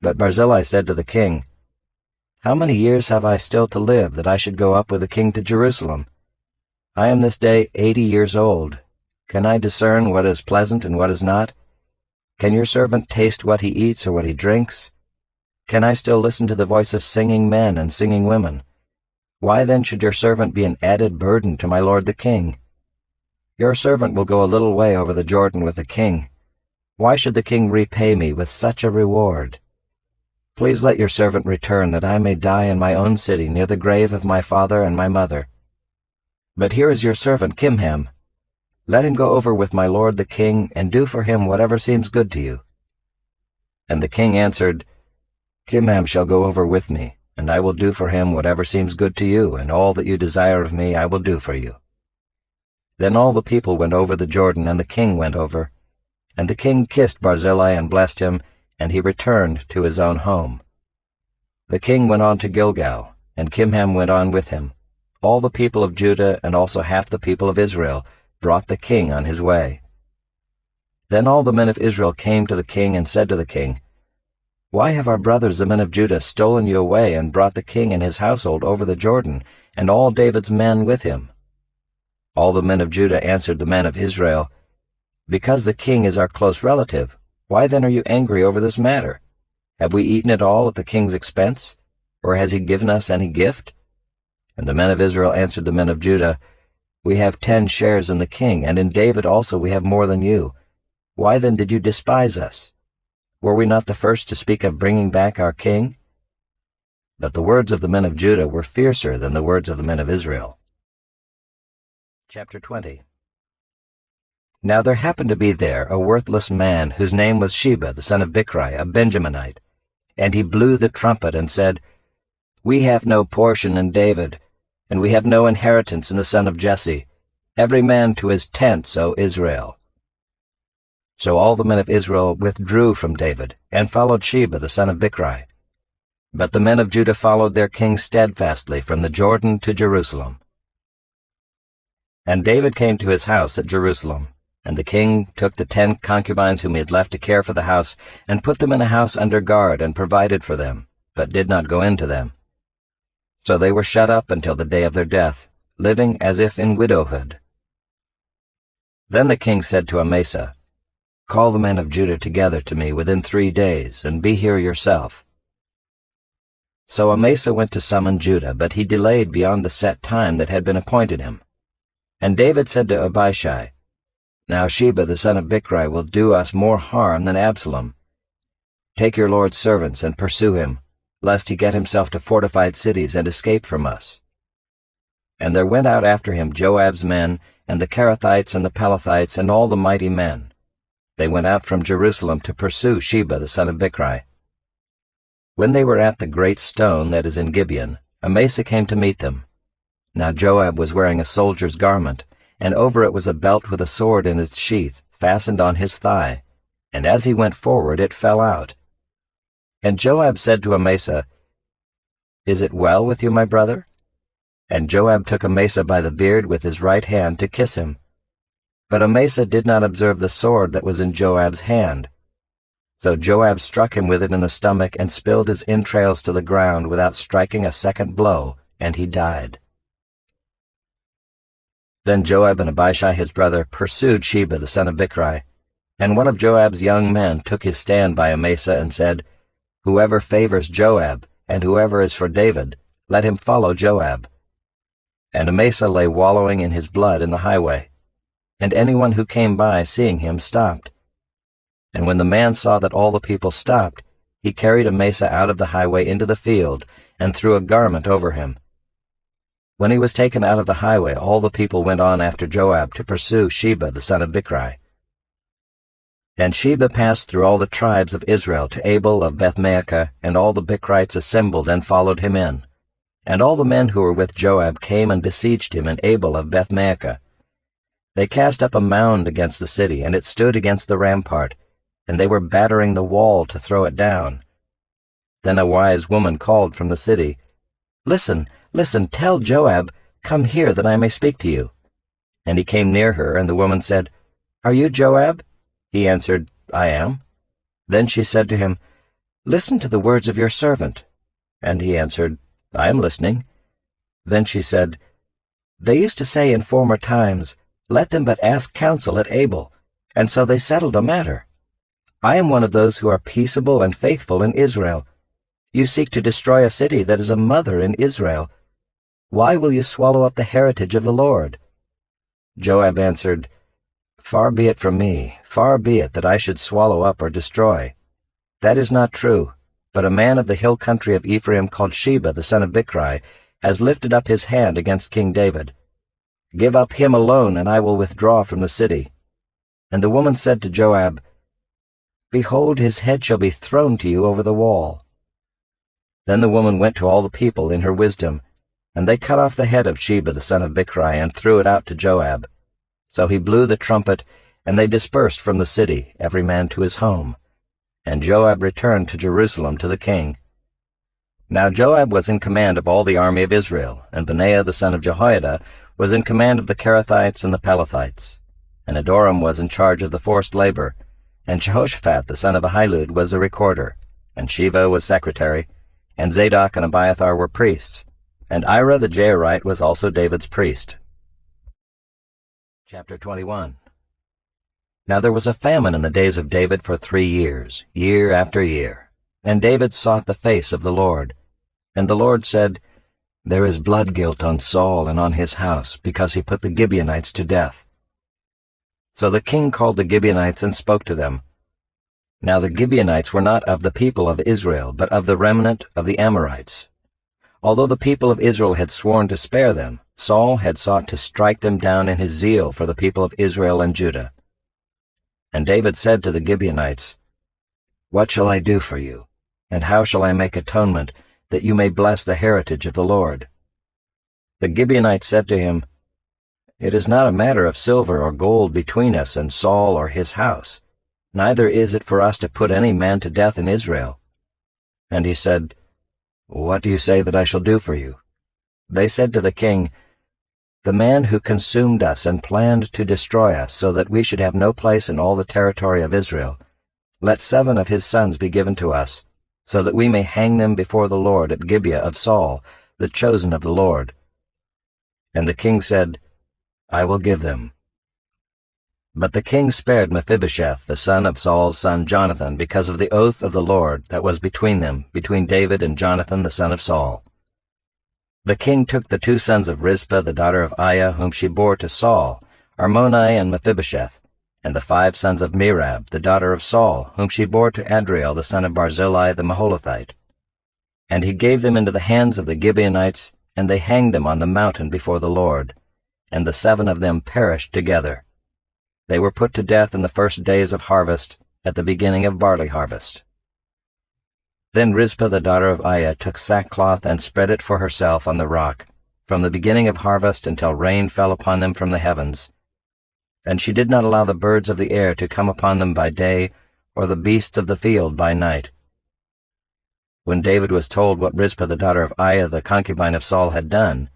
Speaker 1: But Barzillai said to the king, "How many years have I still to live, that I should go up with the king to Jerusalem? I am this day 80 years old. Can I discern what is pleasant and what is not? Can your servant taste what he eats or what he drinks? Can I still listen to the voice of singing men and singing women? Why then should your servant be an added burden to my lord the king? Your servant will go a little way over the Jordan with the king. Why should the king repay me with such a reward? Please let your servant return, that I may die in my own city near the grave of my father and my mother. But here is your servant Kimham. Let him go over with my lord the king, and do for him whatever seems good to you." And the king answered, "Kimham shall go over with me, and I will do for him whatever seems good to you, and all that you desire of me I will do for you." Then all the people went over the Jordan, and the king went over. And the king kissed Barzillai and blessed him, and he returned to his own home. The king went on to Gilgal, and Kimham went on with him. All the people of Judah and also half the people of Israel brought the king on his way. Then all the men of Israel came to the king and said to the king, Why have our brothers the men of Judah stolen you away and brought the king and his household over the Jordan, and all David's men with him?" All the men of Judah answered the men of Israel, "Because the king is our close relative, why then are you angry over this matter? Have we eaten it all at the king's expense? Or has he given us any gift?" And the men of Israel answered the men of Judah, "We have 10 shares in the king, and in David also we have more than you. Why then did you despise us? Were we not the first to speak of bringing back our king?" But the words of the men of Judah were fiercer than the words of the men of Israel. Chapter 20. Now there happened to be there a worthless man whose name was Sheba the son of Bichri, a Benjaminite. And he blew the trumpet and said, "We have no portion in David, and we have no inheritance in the son of Jesse. Every man to his tents, O Israel." So all the men of Israel withdrew from David, and followed Sheba the son of Bichri. But the men of Judah followed their king steadfastly from the Jordan to Jerusalem. And David came to his house at Jerusalem, and the king took the 10 concubines whom he had left to care for the house, and put them in a house under guard, and provided for them, but did not go into them. So they were shut up until the day of their death, living as if in widowhood. Then the king said to Amasa, "Call the men of Judah together to me within 3 days, and be here yourself." So Amasa went to summon Judah, but he delayed beyond the set time that had been appointed him. And David said to Abishai, "Now Sheba the son of Bichri will do us more harm than Absalom. Take your lord's servants and pursue him, lest he get himself to fortified cities and escape from us." And there went out after him Joab's men, and the Kerethites and the Pelethites, and all the mighty men. They went out from Jerusalem to pursue Sheba the son of Bichri. When they were at the great stone that is in Gibeon, Amasa came to meet them. Now Joab was wearing a soldier's garment, and over it was a belt with a sword in its sheath, fastened on his thigh, and as he went forward it fell out. And Joab said to Amasa, "Is it well with you, my brother?" And Joab took Amasa by the beard with his right hand to kiss him. But Amasa did not observe the sword that was in Joab's hand. So Joab struck him with it in the stomach and spilled his entrails to the ground without striking a second blow, and he died. Then Joab and Abishai his brother pursued Sheba the son of Bichri, and one of Joab's young men took his stand by Amasa and said, "Whoever favors Joab, and whoever is for David, let him follow Joab." And Amasa lay wallowing in his blood in the highway, and anyone who came by seeing him stopped. And when the man saw that all the people stopped, he carried Amasa out of the highway into the field, and threw a garment over him. When he was taken out of the highway, all the people went on after Joab to pursue Sheba the son of Bichri. And Sheba passed through all the tribes of Israel to Abel of Bethmaachah, and all the Bichrites assembled and followed him in. And all the men who were with Joab came and besieged him in Abel of Bethmaachah. They cast up a mound against the city, and it stood against the rampart, and they were battering the wall to throw it down. Then a wise woman called from the city, "Listen, listen, tell Joab, 'Come here, that I may speak to you.' And he came near her, and the woman said, 'Are you Joab?' He answered, 'I am.' Then she said to him, 'Listen to the words of your servant.' And he answered, 'I am listening.' Then she said, 'They used to say in former times, Let them but ask counsel at Abel, and so they settled a matter. I am one of those who are peaceable and faithful in Israel. You seek to destroy a city that is a mother in Israel. Why will you swallow up the heritage of the Lord?' Joab answered, 'Far be it from me, far be it that I should swallow up or destroy. That is not true, but a man of the hill country of Ephraim called Sheba the son of Bichri has lifted up his hand against King David. Give up him alone, and I will withdraw from the city.' And the woman said to Joab, 'Behold, his head shall be thrown to you over the wall.' Then the woman went to all the people in her wisdom, and they cut off the head of Sheba the son of Bichri and threw it out to Joab. So he blew the trumpet, and they dispersed from the city, every man to his home. And Joab returned to Jerusalem to the king. Now Joab was in command of all the army of Israel, and Benaiah the son of Jehoiada was in command of the Kerethites and the Pelethites. And Adoram was in charge of the forced labor, and Jehoshaphat the son of Ahilud was the recorder, and Shiva was secretary, and Zadok and Abiathar were priests, and Ira the Jairite was also David's priest. Chapter 21. Now there was a famine in the days of David for 3 years, year after year. And David sought the face of the Lord. And the Lord said, There is blood guilt on Saul and on his house, because he put the Gibeonites to death. So the king called the Gibeonites and spoke to them. Now the Gibeonites were not of the people of Israel, but of the remnant of the Amorites. Although the people of Israel had sworn to spare them, Saul had sought to strike them down in his zeal for the people of Israel and Judah. And David said to the Gibeonites, What shall I do for you, and how shall I make atonement, that you may bless the heritage of the Lord? The Gibeonites said to him, It is not a matter of silver or gold between us and Saul or his house, neither is it for us to put any man to death in Israel. And he said, What do you say that I shall do for you? They said to the king, The man who consumed us and planned to destroy us so that we should have no place in all the territory of Israel, let 7 of his sons be given to us, so that we may hang them before the Lord at Gibeah of Saul, the chosen of the Lord. And the king said, I will give them. But the king spared Mephibosheth, the son of Saul's son Jonathan, because of the oath of the Lord that was between them, between David and Jonathan the son of Saul. The king took the 2 sons of Rizpah, the daughter of Aiah, whom she bore to Saul, Armoni and Mephibosheth, and the 5 sons of Merab, the daughter of Saul, whom she bore to Adriel, the son of Barzillai the Maholathite. And he gave them into the hands of the Gibeonites, and they hanged them on the mountain before the Lord, and the 7 of them perished together. They were put to death in the first days of harvest, at the beginning of barley harvest. Then Rizpah the daughter of Aiah took sackcloth and spread it for herself on the rock, from the beginning of harvest until rain fell upon them from the heavens. And she did not allow the birds of the air to come upon them by day, or the beasts of the field by night. When David was told what Rizpah the daughter of Aiah the concubine of Saul had done,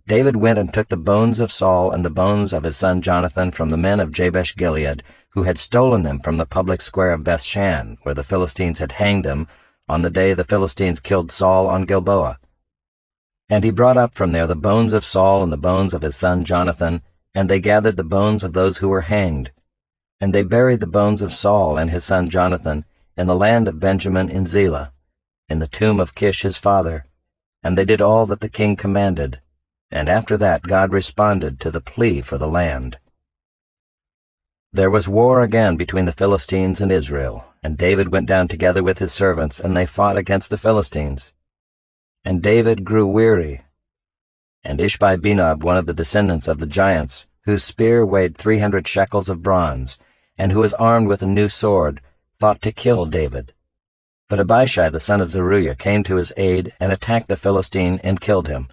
Speaker 1: David went and took the bones of Saul and the bones of his son Jonathan from the men of Jabesh-Gilead, who had stolen them from the public square of Bethshan, where the Philistines had hanged them, on the day the Philistines killed Saul on Gilboa. And he brought up from there the bones of Saul and the bones of his son Jonathan, and they gathered the bones of those who were hanged. And they buried the bones of Saul and his son Jonathan in the land of Benjamin in Selah, in the tomb of Kish his father, and they did all that the king commanded. And after that God responded to the plea for the land. There was war again between the Philistines and Israel, and David went down together with his servants, and they fought against the Philistines. And David grew weary. And Ishbi-Benob, one of the descendants of the giants, whose spear weighed 300 shekels of bronze, and who was armed with a new sword, thought to kill David. But Abishai the son of Zeruiah came to his aid and attacked the Philistine and killed him.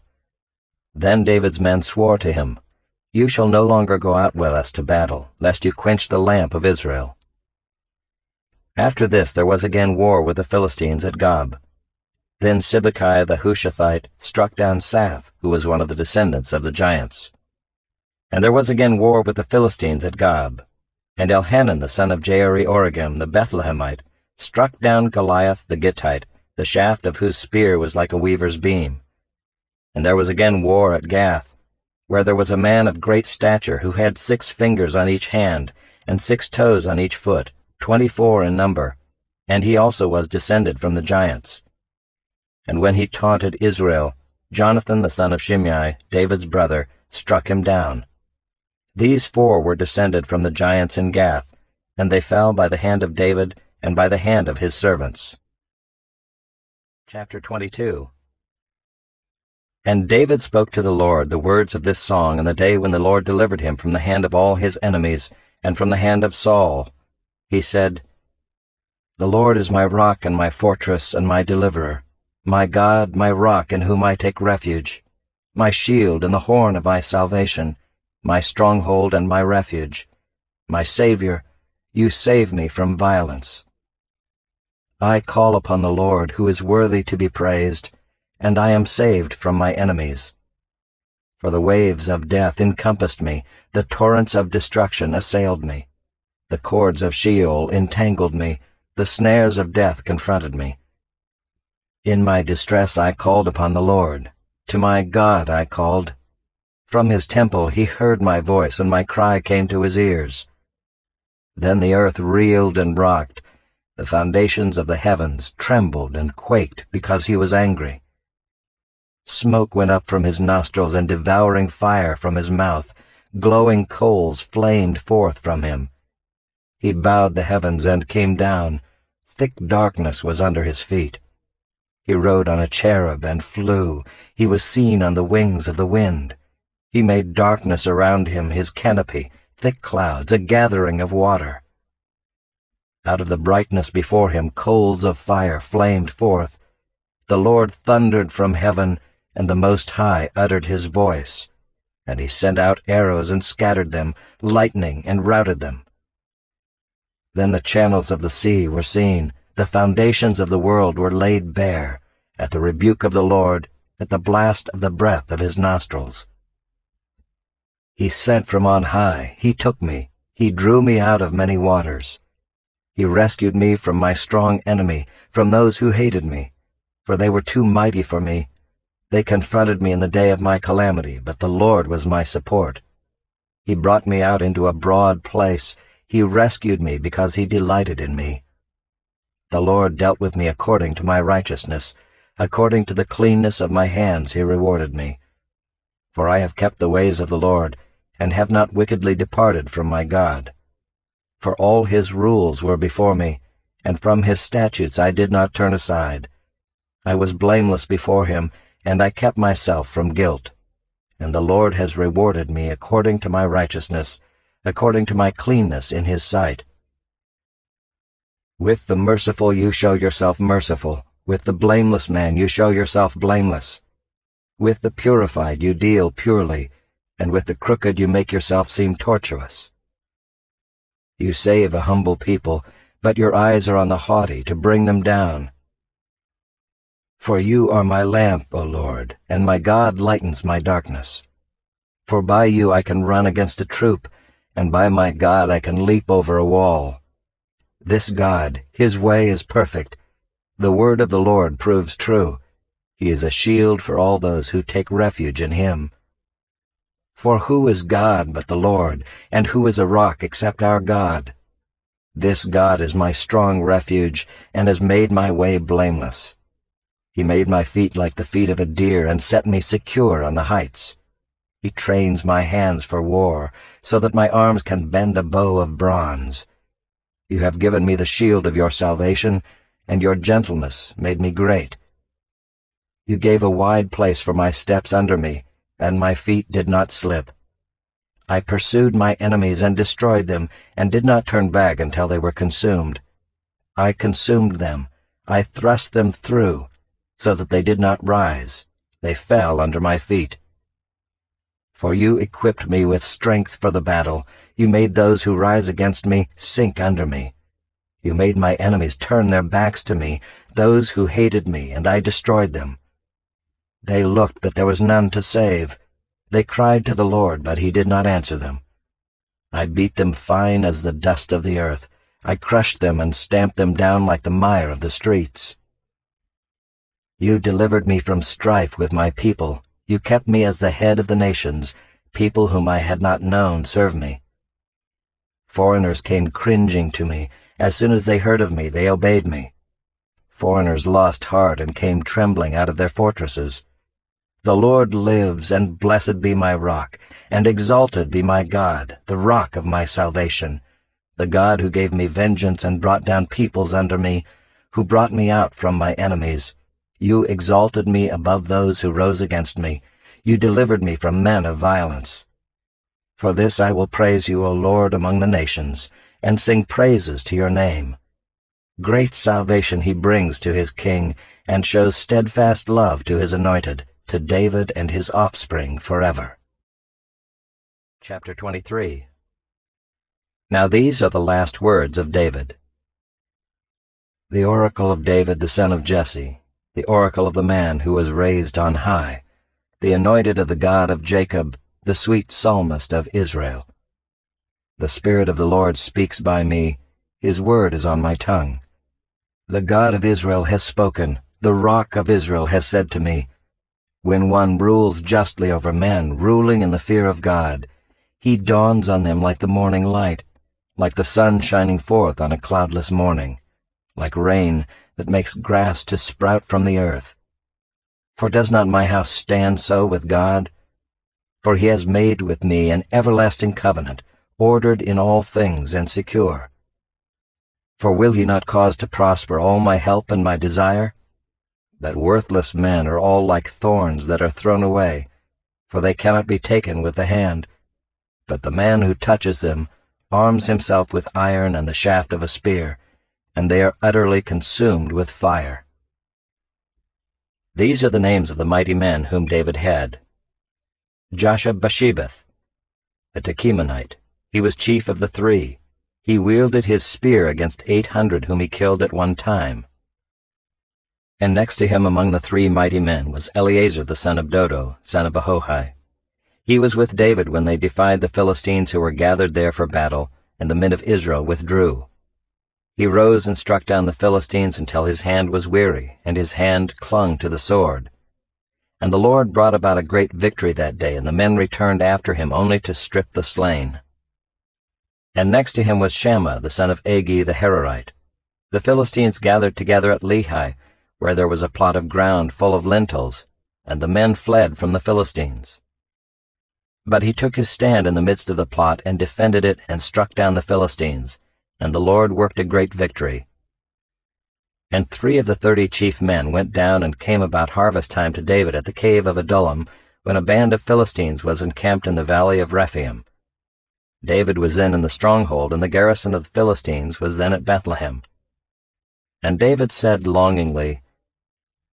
Speaker 1: Then David's men swore to him, You shall no longer go out with us to battle, lest you quench the lamp of Israel. After this there was again war with the Philistines at Gob. Then Sibbecai the Hushathite struck down Saph, who was one of the descendants of the giants. And there was again war with the Philistines at Gob. And Elhanan the son of Jaare-Oregim the Bethlehemite struck down Goliath the Gittite, the shaft of whose spear was like a weaver's beam. And there was again war at Gath, where there was a man of great stature who had 6 fingers on each hand, and 6 toes on each foot, 24 in number, and he also was descended from the giants. And when he taunted Israel, Jonathan the son of Shimei, David's brother, struck him down. These 4 were descended from the giants in Gath, and they fell by the hand of David and by the hand of his servants. Chapter 22. And David spoke to the Lord the words of this song in the day when the Lord delivered him from the hand of all his enemies, and from the hand of Saul. He said, The Lord is my rock and my fortress and my deliverer, my God, my rock in whom I take refuge, my shield and the horn of my salvation, my stronghold and my refuge, my Savior, you save me from violence. I call upon the Lord, who is worthy to be praised, and I am saved from my enemies. For the waves of death encompassed me, the torrents of destruction assailed me. The cords of Sheol entangled me, the snares of death confronted me, In my distress I called upon the Lord. To my God I called. From his temple he heard my voice, and my cry came to his ears. Then the earth reeled and rocked. The foundations of the heavens trembled and quaked because he was angry. Smoke went up from his nostrils and devouring fire from his mouth. Glowing coals flamed forth from him. He bowed the heavens and came down. Thick darkness was under his feet. He rode on a cherub and flew. He was seen on the wings of the wind. He made darkness around him his canopy, thick clouds, a gathering of water. Out of the brightness before him coals of fire flamed forth. The Lord thundered from heaven, and the Most High uttered his voice. And he sent out arrows and scattered them, lightning and routed them. Then the channels of the sea were seen, the foundations of the world were laid bare, at the rebuke of the Lord, at the blast of the breath of his nostrils. He sent from on high, he took me, he drew me out of many waters. He rescued me from my strong enemy, from those who hated me, for they were too mighty for me. They confronted me in the day of my calamity, but the Lord was my support. He brought me out into a broad place. He rescued me because he delighted in me. The Lord dealt with me according to my righteousness. According to the cleanness of my hands he rewarded me. For I have kept the ways of the Lord, and have not wickedly departed from my God. For all his rules were before me, and from his statutes I did not turn aside. I was blameless before him, and I kept myself from guilt. And the Lord has rewarded me according to my righteousness, according to my cleanness in his sight. With the merciful you show yourself merciful, with the blameless man you show yourself blameless. With the purified you deal purely, and with the crooked you make yourself seem tortuous. You save a humble people, but your eyes are on the haughty to bring them down. For you are my lamp, O Lord, and my God lightens my darkness. For by you I can run against a troop, and by my God I can leap over a wall. This God, his way is perfect. The word of the Lord proves true. He is a shield for all those who take refuge in him. For who is God but the Lord, and who is a rock except our God? This God is my strong refuge, and has made my way blameless. He made my feet like the feet of a deer, and set me secure on the heights. He trains my hands for war, so that my arms can bend a bow of bronze. You have given me the shield of your salvation, and your gentleness made me great. You gave a wide place for my steps under me, and my feet did not slip. I pursued my enemies and destroyed them, and did not turn back until they were consumed. I consumed them. I thrust them through, so that they did not rise. They fell under my feet. For you equipped me with strength for the battle. You made those who rise against me sink under me. You made my enemies turn their backs to me, those who hated me, and I destroyed them. They looked, but there was none to save. They cried to the Lord, but he did not answer them. I beat them fine as the dust of the earth. I crushed them and stamped them down like the mire of the streets. You delivered me from strife with my people. You kept me as the head of the nations. People whom I had not known served me. Foreigners came cringing to me. As soon as they heard of me, they obeyed me. Foreigners lost heart and came trembling out of their fortresses. The Lord lives, and blessed be my rock, and exalted be my God, the rock of my salvation, the God who gave me vengeance and brought down peoples under me, who brought me out from my enemies. You exalted me above those who rose against me. You delivered me from men of violence. For this I will praise you, O Lord, among the nations, and sing praises to your name. Great salvation he brings to his king, and shows steadfast love to his anointed, to David and his offspring forever. Chapter 23. Now these are the last words of David. The oracle of David the son of Jesse, the oracle of the man who was raised on high, the anointed of the God of Jacob, the sweet psalmist of Israel. The Spirit of the Lord speaks by me, his word is on my tongue. The God of Israel has spoken, The Rock of Israel has said to me, when one rules justly over men, ruling in the fear of God, he dawns on them like the morning light, like the sun shining forth on a cloudless morning, like rain that makes grass to sprout from the earth. For does not my house stand so with God? For he has made with me an everlasting covenant, ordered in all things and secure. For will he not cause to prosper all my help and my desire? That worthless men are all like thorns that are thrown away, for they cannot be taken with the hand. But the man who touches them arms himself with iron and the shaft of a spear, and they are utterly consumed with fire. These are the names of the mighty men whom David had. Joshab-Bashebeth, a Tekemonite. He was chief of the 3. He wielded his spear against 800 whom he killed at one time. And next to him among the 3 mighty men was Eleazar the son of Dodo, son of Ahohi. He was with David when they defied the Philistines who were gathered there for battle, and the men of Israel withdrew. He rose and struck down the Philistines until his hand was weary, and his hand clung to the sword. And the Lord brought about a great victory that day, and the men returned after him only to strip the slain. And next to him was Shammah the son of Agi the Hararite. The Philistines gathered together at Lehi, where there was a plot of ground full of lentils, and the men fled from the Philistines. But he took his stand in the midst of the plot and defended it and struck down the Philistines, and the Lord worked a great victory. And 3 of the 30 chief men went down and came about harvest time to David at the cave of Adullam, when a band of Philistines was encamped in the valley of Rephaim. David was then in the stronghold, and the garrison of the Philistines was then at Bethlehem. And David said longingly,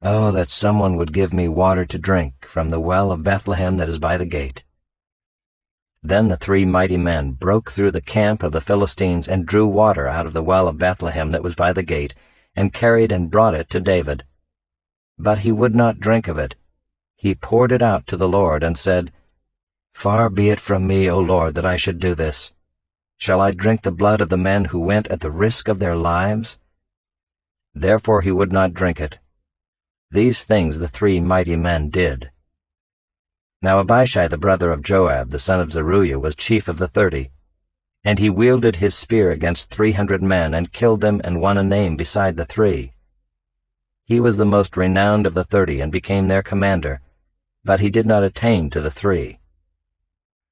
Speaker 1: "Oh, that someone would give me water to drink from the well of Bethlehem that is by the gate." Then the 3 mighty men broke through the camp of the Philistines and drew water out of the well of Bethlehem that was by the gate, and carried and brought it to David. But he would not drink of it. He poured it out to the Lord, and said, "Far be it from me, O Lord, that I should do this. Shall I drink the blood of the men who went at the risk of their lives?" Therefore he would not drink it. These things the 3 mighty men did. Now Abishai the brother of Joab, the son of Zeruiah, was chief of the 30. And he wielded his spear against 300 men, and killed them, and won a name beside the 3. He was the most renowned of the 30, and became their commander, but he did not attain to the 3.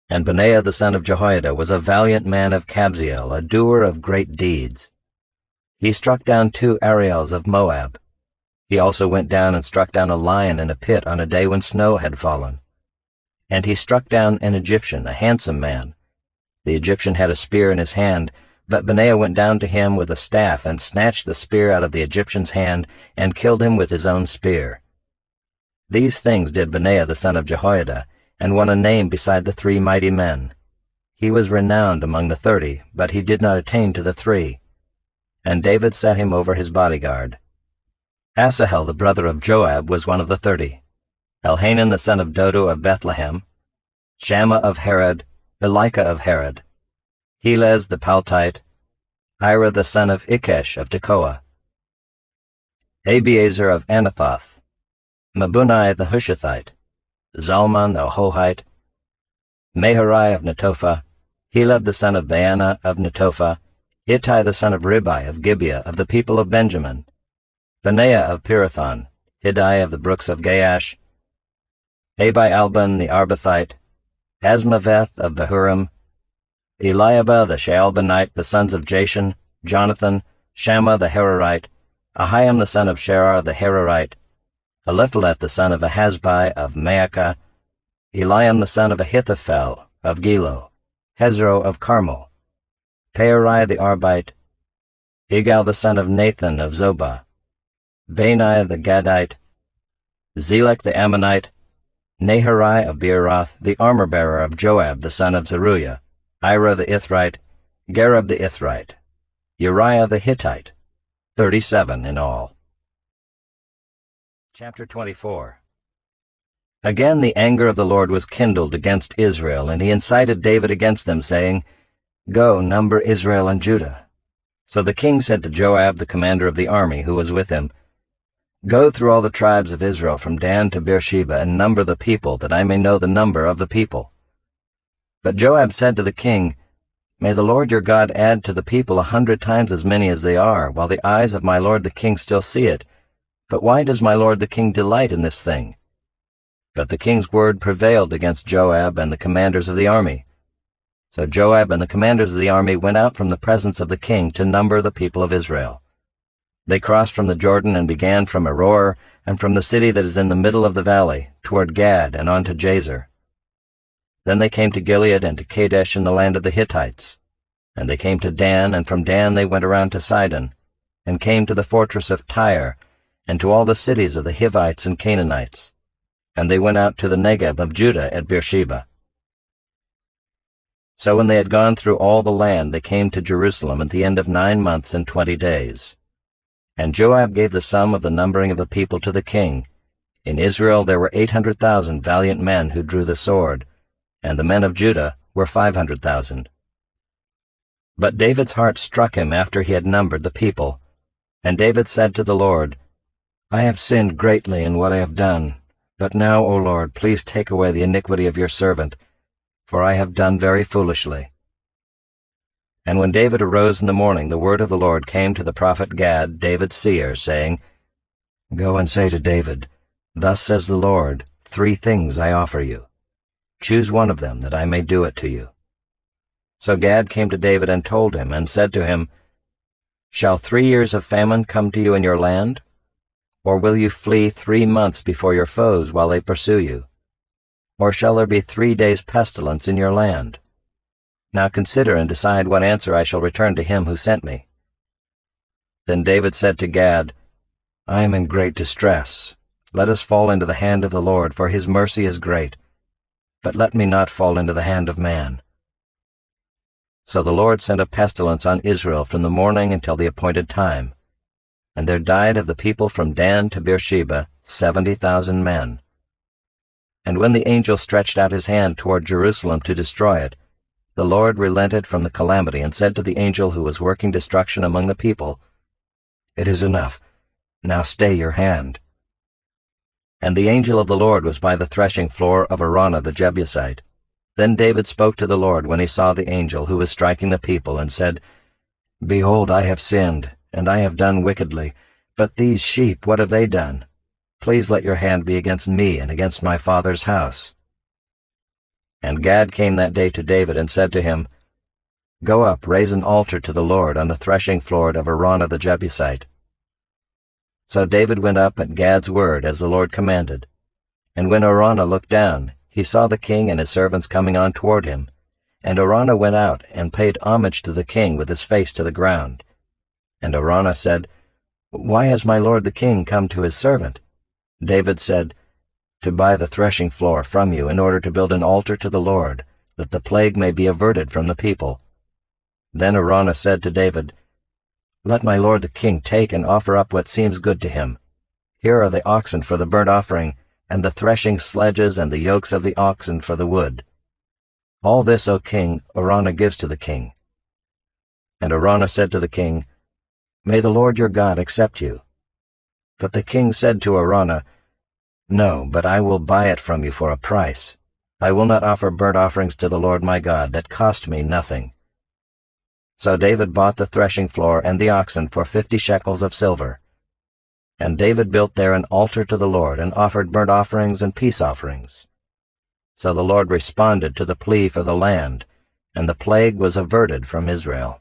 Speaker 1: And Benaiah the son of Jehoiada was a valiant man of Kabzeel, a doer of great deeds. He struck down 2 Ariels of Moab. He also went down and struck down a lion in a pit on a day when snow had fallen. And he struck down an Egyptian, a handsome man. The Egyptian had a spear in his hand, but Benaiah went down to him with a staff and snatched the spear out of the Egyptian's hand and killed him with his own spear. These things did Benaiah the son of Jehoiada, and won a name beside the 3 mighty men. He was renowned among the 30, but he did not attain to the 3. And David set him over his bodyguard. Asahel the brother of Joab was one of the 30. Elhanan the son of Dodo of Bethlehem, Shammah of Harod, Elika of Harod, Helez the Paltite, Ira the son of Ikesh of Tekoa, Abiezer of Anathoth, Mabunai the Hushathite, Zalman the Ahohite, Meharai of Netophah, Helab the son of Baanah of Netophah, Ittai the son of Ribai of Gibeah of the people of Benjamin, Benaiah of Pirathon, Hiddai of the brooks of Gaash, Abi-Alban the Arbathite, Asmaveth of Bahurim, Eliabah the Shaalbanite, the sons of Jashan, Jonathan, Shammah the Hararite, Ahiam the son of Sherar the Hararite, Eliphalet the son of Ahasbai of Maacah, Eliam the son of Ahithophel of Gilo, Hezro of Carmel, Peorai the Arbite, Igal the son of Nathan of Zobah, Bani the Gadite, Zelek the Ammonite, Naharai of Beeroth, the armor-bearer of Joab the son of Zeruiah, Ira the Ithrite, Gareb the Ithrite, Uriah the Hittite, 37 in all. Chapter 24. Again the anger of the Lord was kindled against Israel, and he incited David against them, saying, "Go, number Israel and Judah." So the king said to Joab, the commander of the army, who was with him, "Go through all the tribes of Israel from Dan to Beersheba and number the people, that I may know the number of the people." But Joab said to the king, "May the Lord your God add to the people 100 times as many as they are, while the eyes of my lord the king still see it. But why does my lord the king delight in this thing?" But the king's word prevailed against Joab and the commanders of the army. So Joab and the commanders of the army went out from the presence of the king to number the people of Israel. They crossed from the Jordan and began from Aroer and from the city that is in the middle of the valley, toward Gad and on to Jazer. Then they came to Gilead and to Kadesh in the land of the Hittites. And they came to Dan, and from Dan they went around to Sidon, and came to the fortress of Tyre, and to all the cities of the Hivites and Canaanites. And they went out to the Negeb of Judah at Beersheba. So when they had gone through all the land, they came to Jerusalem at the end of 9 months and 20 days. And Joab gave the sum of the numbering of the people to the king. In Israel there were 800,000 valiant men who drew the sword, and the men of Judah were 500,000. But David's heart struck him after he had numbered the people. And David said to the Lord, "I have sinned greatly in what I have done. But now, O Lord, please take away the iniquity of your servant, for I have done very foolishly." And when David arose in the morning, the word of the Lord came to the prophet Gad, David's seer, saying, "Go and say to David, Thus says the Lord, 3 things I offer you. Choose one of them, that I may do it to you." So Gad came to David and told him, and said to him, "Shall 3 years of famine come to you in your land? Or will you flee 3 months before your foes while they pursue you? Or shall there be 3 days' pestilence in your land? Now consider and decide what answer I shall return to him who sent me." Then David said to Gad, "I am in great distress. Let us fall into the hand of the Lord, for his mercy is great. But let me not fall into the hand of man." So the Lord sent a pestilence on Israel from the morning until the appointed time. And there died of the people from Dan to Beersheba 70,000 men. And when the angel stretched out his hand toward Jerusalem to destroy it, the Lord relented from the calamity and said to the angel who was working destruction among the people, "It is enough. Now stay your hand." And the angel of the Lord was by the threshing floor of Araunah the Jebusite. Then David spoke to the Lord when he saw the angel who was striking the people, and said, "Behold, I have sinned, and I have done wickedly. But these sheep, what have they done? Please let your hand be against me and against my father's house." And Gad came that day to David and said to him, "Go up, raise an altar to the Lord on the threshing floor of Araunah the Jebusite." So David went up at Gad's word as the Lord commanded. And when Araunah looked down, he saw the king and his servants coming on toward him. And Araunah went out and paid homage to the king with his face to the ground. And Araunah said, "Why has my lord the king come to his servant?" David said, "To buy the threshing floor from you in order to build an altar to the Lord, that the plague may be averted from the people." Then Araunah said to David, "Let my lord the king take and offer up what seems good to him. Here are the oxen for the burnt offering, and the threshing sledges and the yokes of the oxen for the wood. All this, O king, Araunah gives to the king." And Araunah said to the king, "May the Lord your God accept you." But the king said to Araunah, "No, but I will buy it from you for a price. I will not offer burnt offerings to the Lord my God that cost me nothing." So David bought the threshing floor and the oxen for 50 shekels of silver. And David built there an altar to the Lord and offered burnt offerings and peace offerings. So the Lord responded to the plea for the land, and the plague was averted from Israel.